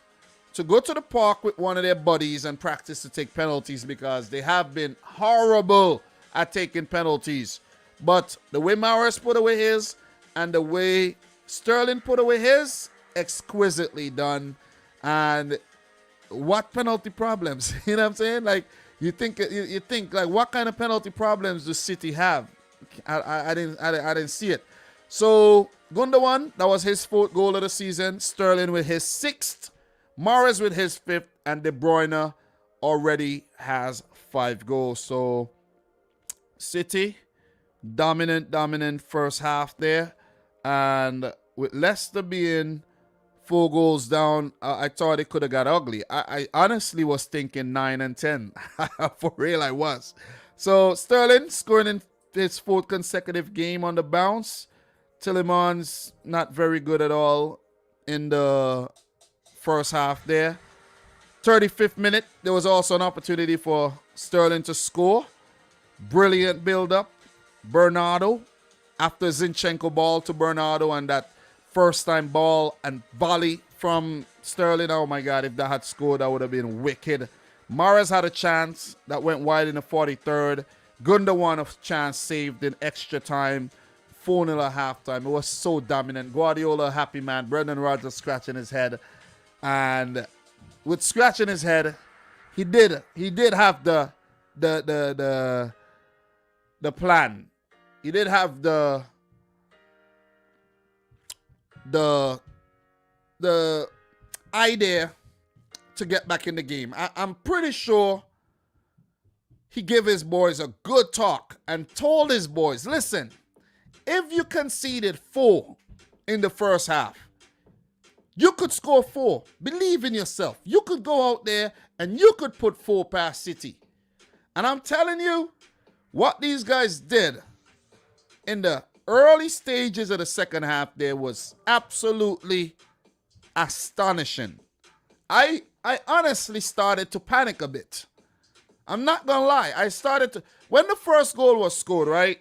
to go to the park with one of their buddies and practice to take penalties, because they have been horrible at taking penalties. But the way Mahrez put away his and the way Sterling put away his, exquisitely done. And what penalty problems? You know what I'm saying? Like, you think like, what kind of penalty problems does City have? I didn't see it. So Gundogan, that was his 4th goal of the season. Sterling with his 6th. Mahrez with his 5th, and De Bruyne already has 5 goals. So City, dominant first half there. And with Leicester being 4 goals down, I thought it could have got ugly. I honestly was thinking 9 and 10. For real, I was. So Sterling scoring in his 4th consecutive game on the bounce. Tillemans not very good at all in the first half there. 35th minute, there was also an opportunity for Sterling to score. Brilliant build-up. Bernardo, after Zinchenko ball to Bernardo, and that first-time ball and volley from Sterling. Oh, my God, if that had scored, that would have been wicked. Mahrez had a chance that went wide in the 43rd. Gundogan a chance saved in extra time. 4-0 at halftime. It was so dominant. Guardiola, happy man. Brendan Rodgers scratching his head. And with scratching his head, he did have the plan. He did have the idea to get back in the game. I'm pretty sure he gave his boys a good talk and told his boys, listen, if you conceded 4 in the first half, you could score 4. Believe in yourself. You could go out there and you could put 4 past City. And I'm telling you, what these guys did in the early stages of the second half there was absolutely astonishing. I honestly started to panic a bit. I'm not going to lie. I started to... When the first goal was scored, right?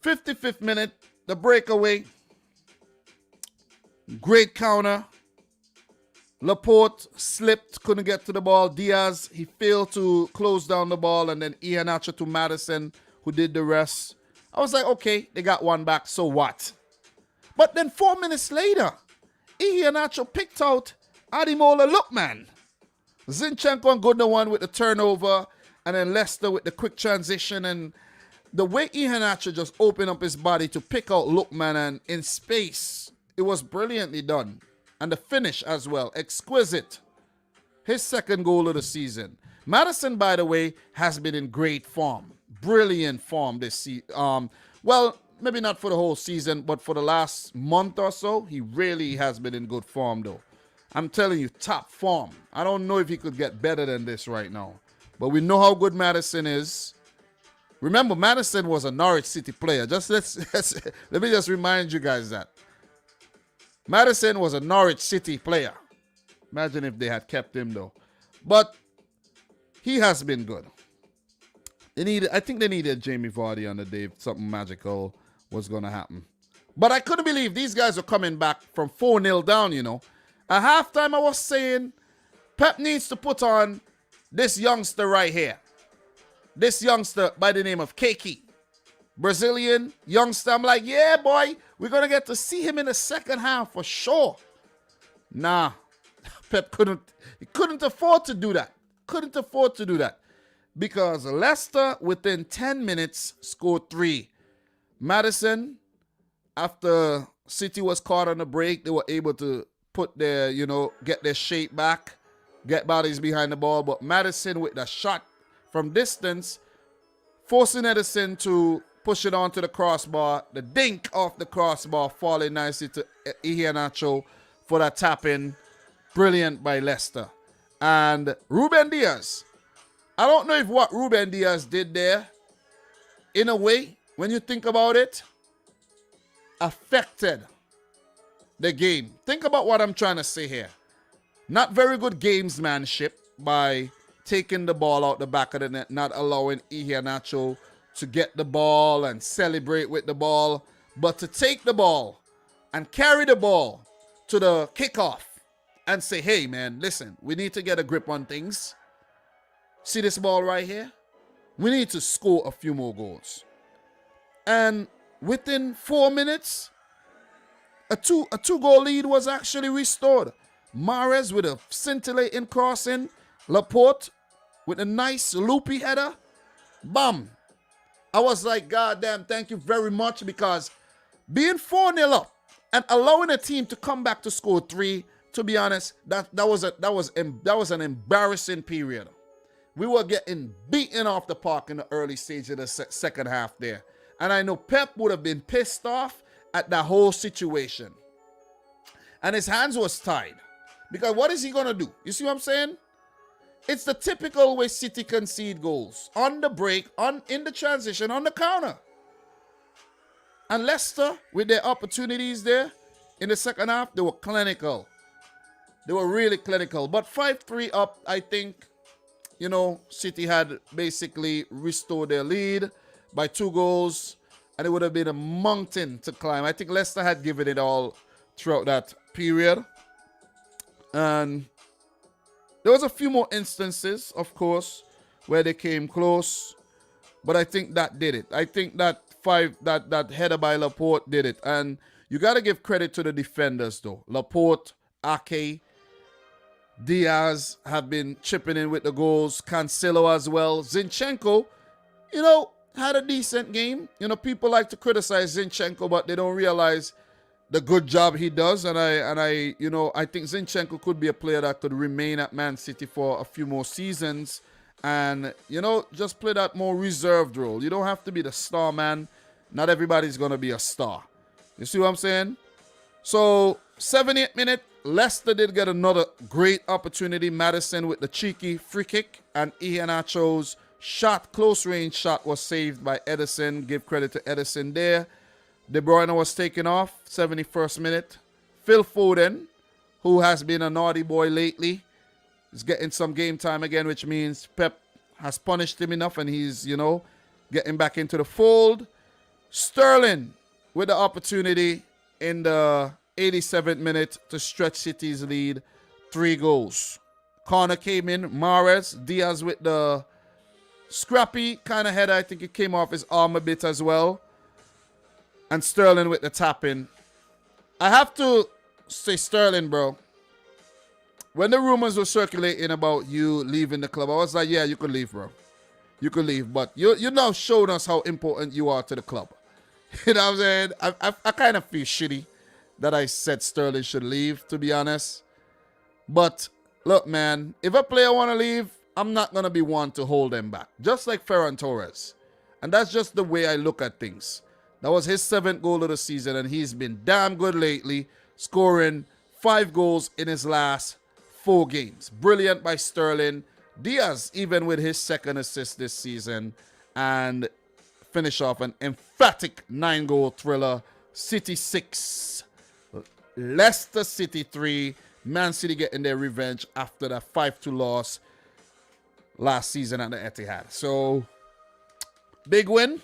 55th minute, the breakaway. Great counter. Laporte slipped, couldn't get to the ball. Diaz, he failed to close down the ball, and then Iheanacho to Maddison, who did the rest. I was like, okay, they got one back, so what? But then 4 minutes later, Iheanacho picked out Ademola Lookman. Zinchenko and Gundogan with the turnover, and then Leicester with the quick transition, and the way Iheanacho just opened up his body to pick out Lookman and in space, it was brilliantly done. And the finish as well, exquisite. His 2nd goal of the season. Maddison, by the way, has been in great form. Brilliant form this season. Well, maybe not for the whole season, but for the last month or so, he really has been in good form, though. I'm telling you, top form. I don't know if he could get better than this right now. But we know how good Maddison is. Remember, Maddison was a Norwich City player. Let me just remind you guys that. Maddison was a Norwich City player. Imagine if they had kept him, though. But he has been good. I think they needed Jamie Vardy on the day if something magical was going to happen. But I couldn't believe these guys were coming back from 4-0 down, you know. At halftime, I was saying, Pep needs to put on this youngster right here. This youngster by the name of Keiki. Brazilian youngster. I'm like, yeah, boy, we're going to get to see him in the second half for sure. Nah, Pep couldn't afford to do that. Couldn't afford to do that. Because Leicester, within 10 minutes, scored 3. Maddison, after City was caught on the break, they were able to put their, get their shape back, get bodies behind the ball. But Maddison with the shot from distance, forcing Edison to push it onto the crossbar. The dink off the crossbar, falling nicely to Iheanacho for that tap-in. Brilliant by Leicester. And Ruben Diaz. I don't know if what Ruben Diaz did there, in a way, when you think about it, affected the game. Think about what I'm trying to say here. Not very good gamesmanship by taking the ball out the back of the net, not allowing Iheanacho to get the ball and celebrate with the ball, but to take the ball and carry the ball to the kickoff and say, hey, man, listen, we need to get a grip on things. See this ball right here? We need to score a few more goals. And within 4 minutes, a two-goal lead was actually restored. Mahrez with a scintillating crossing. Laporte with a nice loopy header. Bam. I was like, God damn, thank you very much, because being 4-0 up and allowing a team to come back to score 3, to be honest, that was an embarrassing period. We were getting beaten off the park in the early stage of the second half there. And I know Pep would have been pissed off at that whole situation. And his hands was tied. Because what is he going to do? You see what I'm saying? It's the typical way City concede goals. On the break, in the transition, on the counter. And Leicester, with their opportunities there, in the second half, they were clinical. They were really clinical. But 5-3 up, I think, you know, City had basically restored their lead by 2 goals. And it would have been a mountain to climb. I think Leicester had given it all throughout that period. And there was a few more instances, of course, where they came close. But I think that did it. I think that that header by Laporte did it. And you got to give credit to the defenders, though. Laporte, Ake, Diaz have been chipping in with the goals. Cancelo as well. Zinchenko, you know, had a decent game. You know, people like to criticize Zinchenko, but they don't realize the good job he does. And I think Zinchenko could be a player that could remain at Man City for a few more seasons and, you know, just play that more reserved role. You don't have to be the star man. Not everybody's going to be a star. You see what I'm saying? So, 78th minute, Leicester did get another great opportunity. Maddison with the cheeky free kick, and Iheanacho's shot, close range shot, was saved by Edison. Give credit to Edison there. De Bruyne was taken off, 71st minute. Phil Foden, who has been a naughty boy lately, is getting some game time again, which means Pep has punished him enough and he's, you know, getting back into the fold. Sterling with the opportunity in the 87th minute to stretch City's lead, 3 goals. Corner came in, Mahrez, Diaz with the scrappy kind of header. I think it came off his arm a bit as well. And Sterling with the tap in. I have to say, Sterling, bro, when the rumors were circulating about you leaving the club, I was like, yeah, you could leave, bro. You could leave. But you now showed us how important you are to the club. You know what I'm saying? I kind of feel shitty that I said Sterling should leave, to be honest. But look, man, if a player want to leave, I'm not going to be one to hold them back. Just like Ferran Torres. And that's just the way I look at things. That was his 7th goal of the season, and he's been damn good lately, scoring 5 goals in his last 4 games. Brilliant by Sterling. Diaz, even with his 2nd assist this season, and finish off an emphatic 9-goal thriller. City 6, Leicester City 3. Man City getting their revenge after that 5-2 loss last season at the Etihad. So, big win.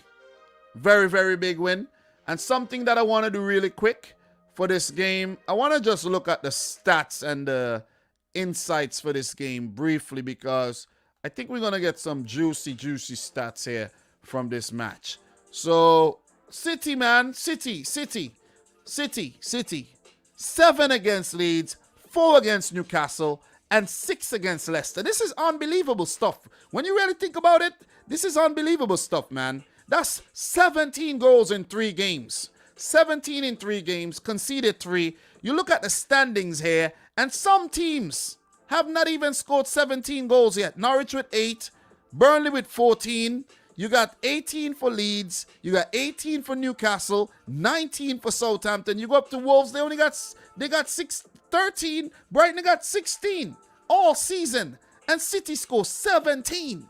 Very, very big win. And something that I want to do really quick for this game, I want to just look at the stats and the insights for this game briefly, because I think we're going to get some juicy stats here from this match. So, City, man. City. 7 against Leeds, 4 against Newcastle, and 6 against Leicester. This is unbelievable stuff. When you really think about it, this is unbelievable stuff, man. That's 17 goals in 3 games. 17 in 3 games, conceded 3. You look at the standings here, and some teams have not even scored 17 goals yet. Norwich with 8, Burnley with 14. You got 18 for Leeds. You got 18 for Newcastle, 19 for Southampton. You go up to Wolves, they got 13. Brighton got 16. all season. And City scored 17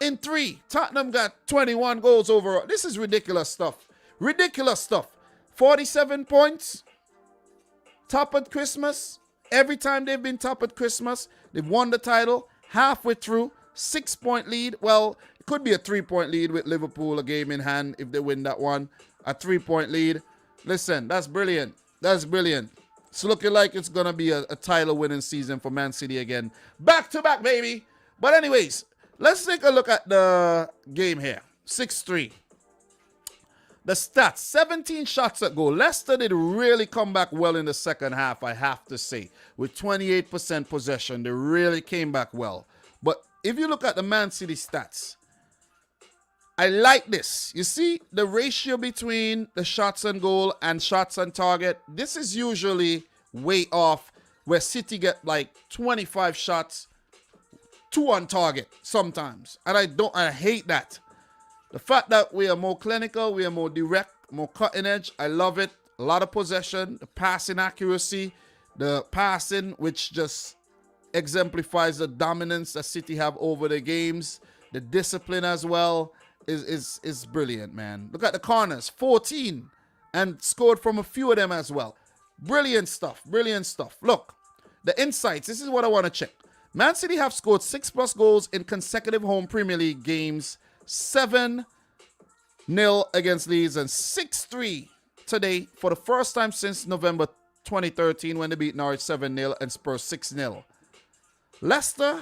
in 3. Tottenham got 21 goals overall. This is ridiculous stuff. Ridiculous stuff. 47 points. Top at Christmas. Every time they've been top at Christmas, they've won the title. Halfway through, 6-point lead. Well, it could be a 3-point lead with Liverpool, a game in hand if they win that one. A 3-point lead. Listen, that's brilliant. That's brilliant. It's looking like it's going to be a title winning season for Man City again. Back to back, baby. But anyways, let's take a look at the game here. 6-3. The stats, 17 shots at goal. Leicester did really come back well in the second half, I have to say. With 28% possession, they really came back well. But if you look at the Man City stats, I like this. You see the ratio between the shots on goal and shots on target? This is usually way off, where City get like 25 shots, 2 on target sometimes. And I hate that. The fact that we are more clinical, we are more direct, more cutting edge, I love it. A lot of possession, the passing accuracy, the passing, which just exemplifies the dominance that City have over the games, the discipline as well is brilliant, man. Look at the corners, 14, and scored from a few of them as well. Brilliant stuff, brilliant stuff. Look, the insights, this is what I want to check. Man City have scored 6+ goals in consecutive home Premier League games, 7-0 against Leeds and 6-3 today for the first time since November 2013 when they beat Norwich 7-0 and Spurs 6-0. Leicester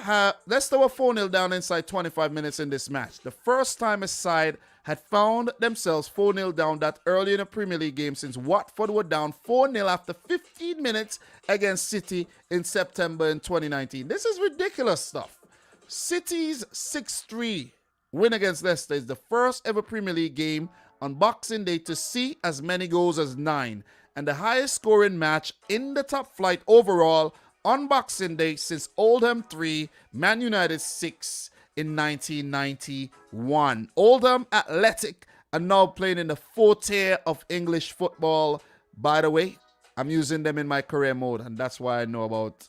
were 4-0 down inside 25 minutes in this match. The first time a side had found themselves 4-0 down that early in a Premier League game since Watford were down 4-0 after 15 minutes against City in September in 2019. This is ridiculous stuff. City's 6-3 win against Leicester is the first ever Premier League game on Boxing Day to see as many goals as 9, and the highest scoring match in the top flight overall on Boxing Day since Oldham 3, Man United 6 in 1991. Oldham Athletic are now playing in the 4th tier of English football. By the way, I'm using them in my career mode, and that's why I know about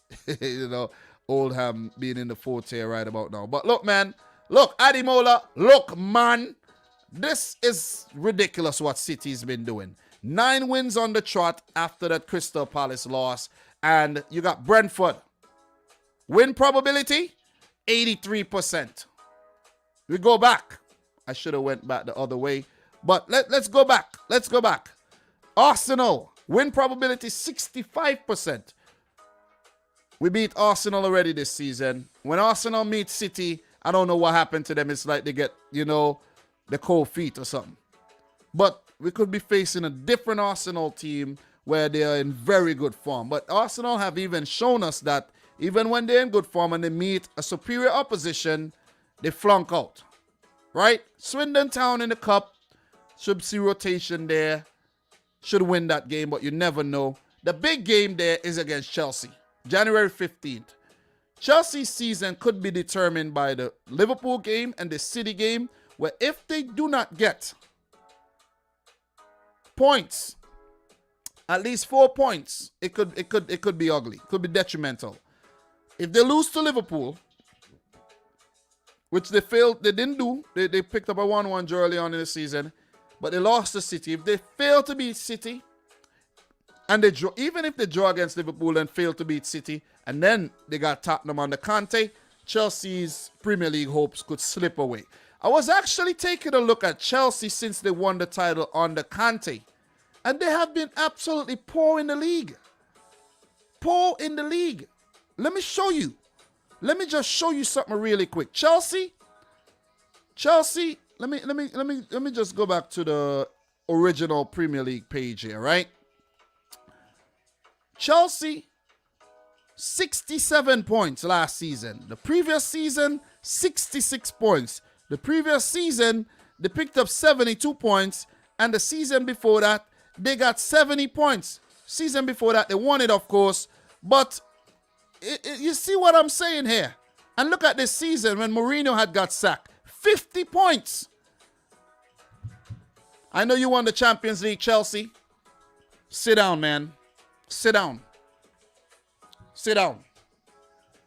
Oldham being in the 4th tier right about now. But look, man, look, Ademola, look, man, this is ridiculous what City's been doing. 9 wins on the trot after that Crystal Palace loss. And you got Brentford. Win probability, 83%. We go back. I should have went back the other way. But let's go back. Let's go back. Arsenal. Win probability, 65%. We beat Arsenal already this season. When Arsenal meets City, I don't know what happened to them. It's like they get, the cold feet or something. But we could be facing a different Arsenal team where they are in very good form. But Arsenal have even shown us that even when they're in good form and they meet a superior opposition, they flunk out. Right? Swindon Town in the cup. Should see rotation there. Should win that game, but you never know. The big game there is against Chelsea. January 15th. Chelsea's season could be determined by the Liverpool game and the City game, where if they do not get points, at least 4 points, it could be ugly. It could be detrimental. If they lose to Liverpool, which they didn't do. They picked up a 1-1 draw early on in the season, but they lost to City. If they fail to beat City, and they draw, even if they draw against Liverpool and fail to beat City, and then they got Tottenham under Conte, Chelsea's Premier League hopes could slip away. I was actually taking a look at Chelsea since they won the title under Conte. And they have been absolutely poor in the league. Poor in the league. Let me show you. Let me just show you something really quick. Chelsea. Let me just go back to the original Premier League page here, right? Chelsea, 67 points last season. The previous season, 66 points. The previous season, they picked up 72 points. And the season before that, they got 70 points. Season before that, they won it, of course. But you see what I'm saying here? And look at this season when Mourinho had got sacked. 50 points. I know you won the Champions League, Chelsea. Sit down, man. Sit down. Sit down.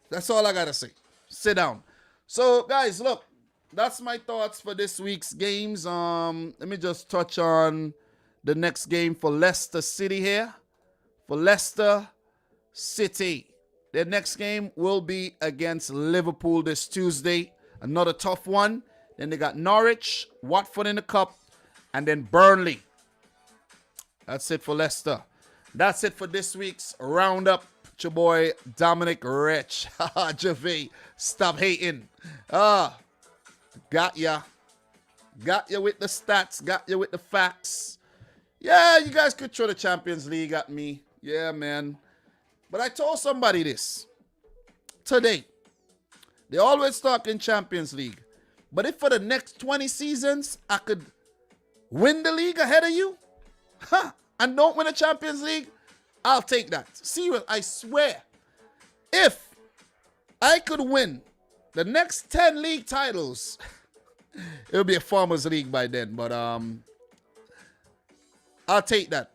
That's all I got to say. Sit down. So, guys, look. That's my thoughts for this week's games. Let me just touch on the next game for Leicester City here. For Leicester City. Their next game will be against Liverpool this Tuesday. Another tough one. Then they got Norwich, Watford in the cup, and then Burnley. That's it for Leicester. That's it for this week's roundup. It's your boy Dominic Rich. Javi, stop hating. Got ya. Got you with the stats. Got you with the facts. Yeah, you guys could throw the Champions League at me. Yeah, man. But I told somebody this today. They always talk in Champions League. But if for the next 20 seasons, I could win the league ahead of you, and don't win a Champions League, I'll take that. Serious, I swear. If I could win the next 10 league titles, it'll be a Farmers League by then. But I'll take that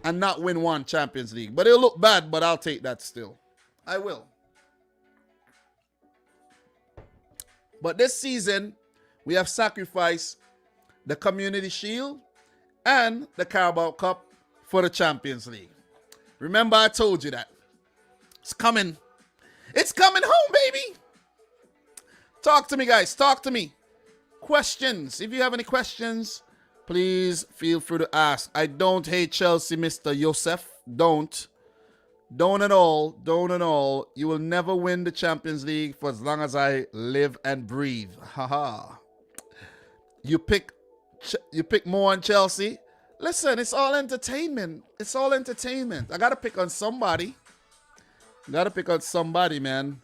and not win one Champions League. But it'll look bad, but I'll take that still. I will. But this season, we have sacrificed the Community Shield and the Carabao Cup for the Champions League. Remember, I told you that. It's coming. It's coming home, baby. Talk to me, guys. Talk to me. Questions. If you have any questions, please feel free to ask. I don't hate Chelsea, Mr. Joseph. Don't. Don't at all. Don't at all. You will never win the Champions League for as long as I live and breathe. Haha. You pick more on Chelsea. Listen, it's all entertainment. It's all entertainment. I got to pick on somebody. Got to pick on somebody, man.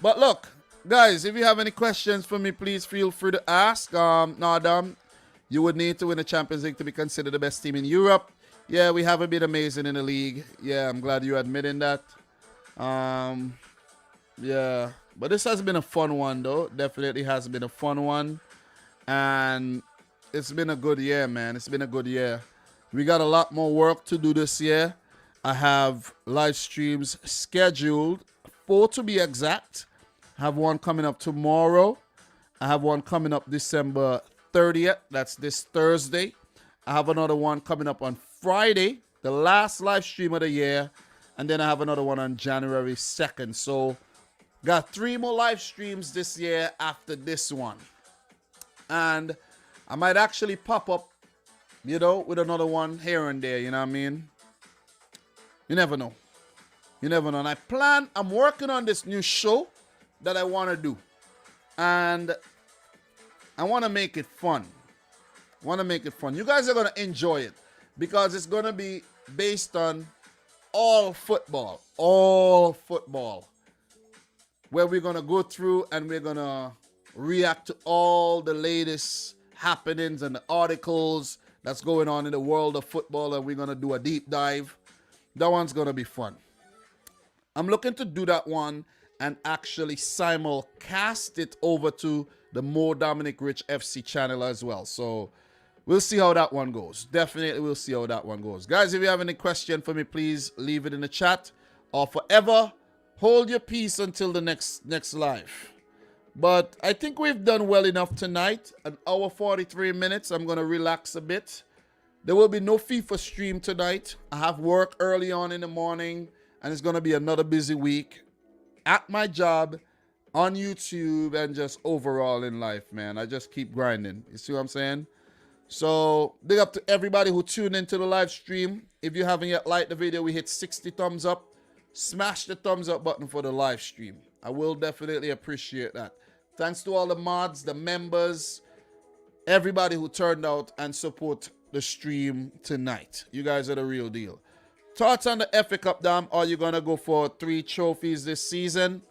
But look, guys, if you have any questions for me, please feel free to ask. Adam, you would need to win the Champions League to be considered the best team in Europe. Yeah, we haven't been amazing in the league. Yeah, I'm glad you're admitting that. Yeah, but this has been a fun one, though. Definitely has been a fun one. And it's been a good year, man. It's been a good year. We got a lot more work to do this year. I have live streams scheduled, 4 to be exact. I have one coming up tomorrow. I have one coming up December 30th. That's this Thursday. I have another one coming up on Friday, the last live stream of the year. And then I have another one on January 2nd. So, got 3 more live streams this year after this one. And I might actually pop up, with another one here and there, you know what I mean? You never know. You never know. And I'm working on this new show that I want to do. And I want to make it fun. You guys are going to enjoy it because it's going to be based on all football. Where we're going to go through and we're going to react to all the latest happenings and the articles that's going on in the world of football, and we're going to do a deep dive. That one's going to be fun. I'm looking to do that one and actually simulcast it over to the More Dominic Rich FC channel as well. So we'll see how that one goes. Definitely we'll see how that one goes. Guys, if you have any question for me, please leave it in the chat. Or forever, hold your peace until the next live. But I think we've done well enough tonight. An hour 43 minutes. I'm going to relax a bit. There will be no FIFA stream tonight. I have work early on in the morning. And it's going to be another busy week at my job, on YouTube, and just overall in life, man. I just keep grinding. You see what I'm saying? So, big up to everybody who tuned into the live stream. If you haven't yet liked the video, we hit 60 thumbs up. Smash the thumbs up button for the live stream. I will definitely appreciate that. Thanks to all the mods, the members, everybody who turned out and support the stream tonight. You guys are the real deal. Thoughts on the FA Cup, Dom? Are you going to go for 3 trophies this season?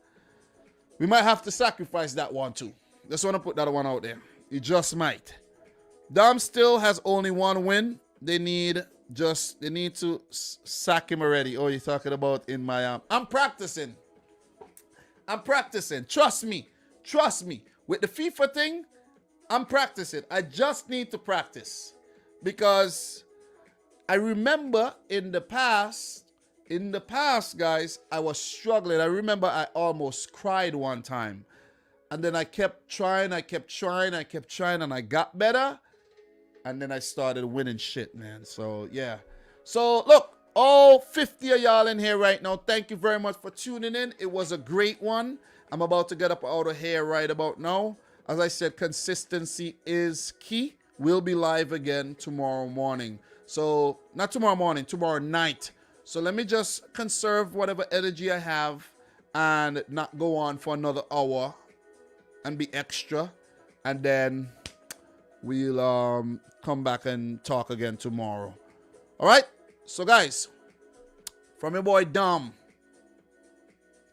We might have to sacrifice that one too. Just want to put that one out there. You just might. Dom still has only 1 win. They need to sack him already. Oh, you're talking about in my I'm practicing. Trust me. With the FIFA thing, I'm practicing. I just need to practice. Because I remember in the past, in the past, guys, I was struggling. I remember I almost cried one time. And then I kept trying, and I got better. And then I started winning shit, man. So, yeah. So, look, all 50 of y'all in here right now, thank you very much for tuning in. It was a great one. I'm about to get up out of here right about now. As I said, consistency is key. We'll be live again tomorrow morning. So, not tomorrow morning, tomorrow night. So, let me just conserve whatever energy I have and not go on for another hour and be extra. And then we'll come back and talk again tomorrow. All right? So, guys, from your boy Dom,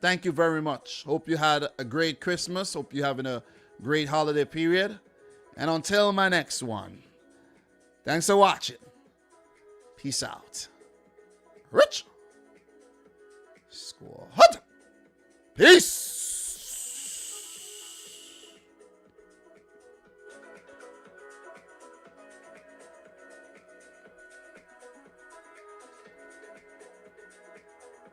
thank you very much. Hope you had a great Christmas. Hope you're having a great holiday period. And until my next one, thanks for watching. Peace out. Rich Squad. Peace.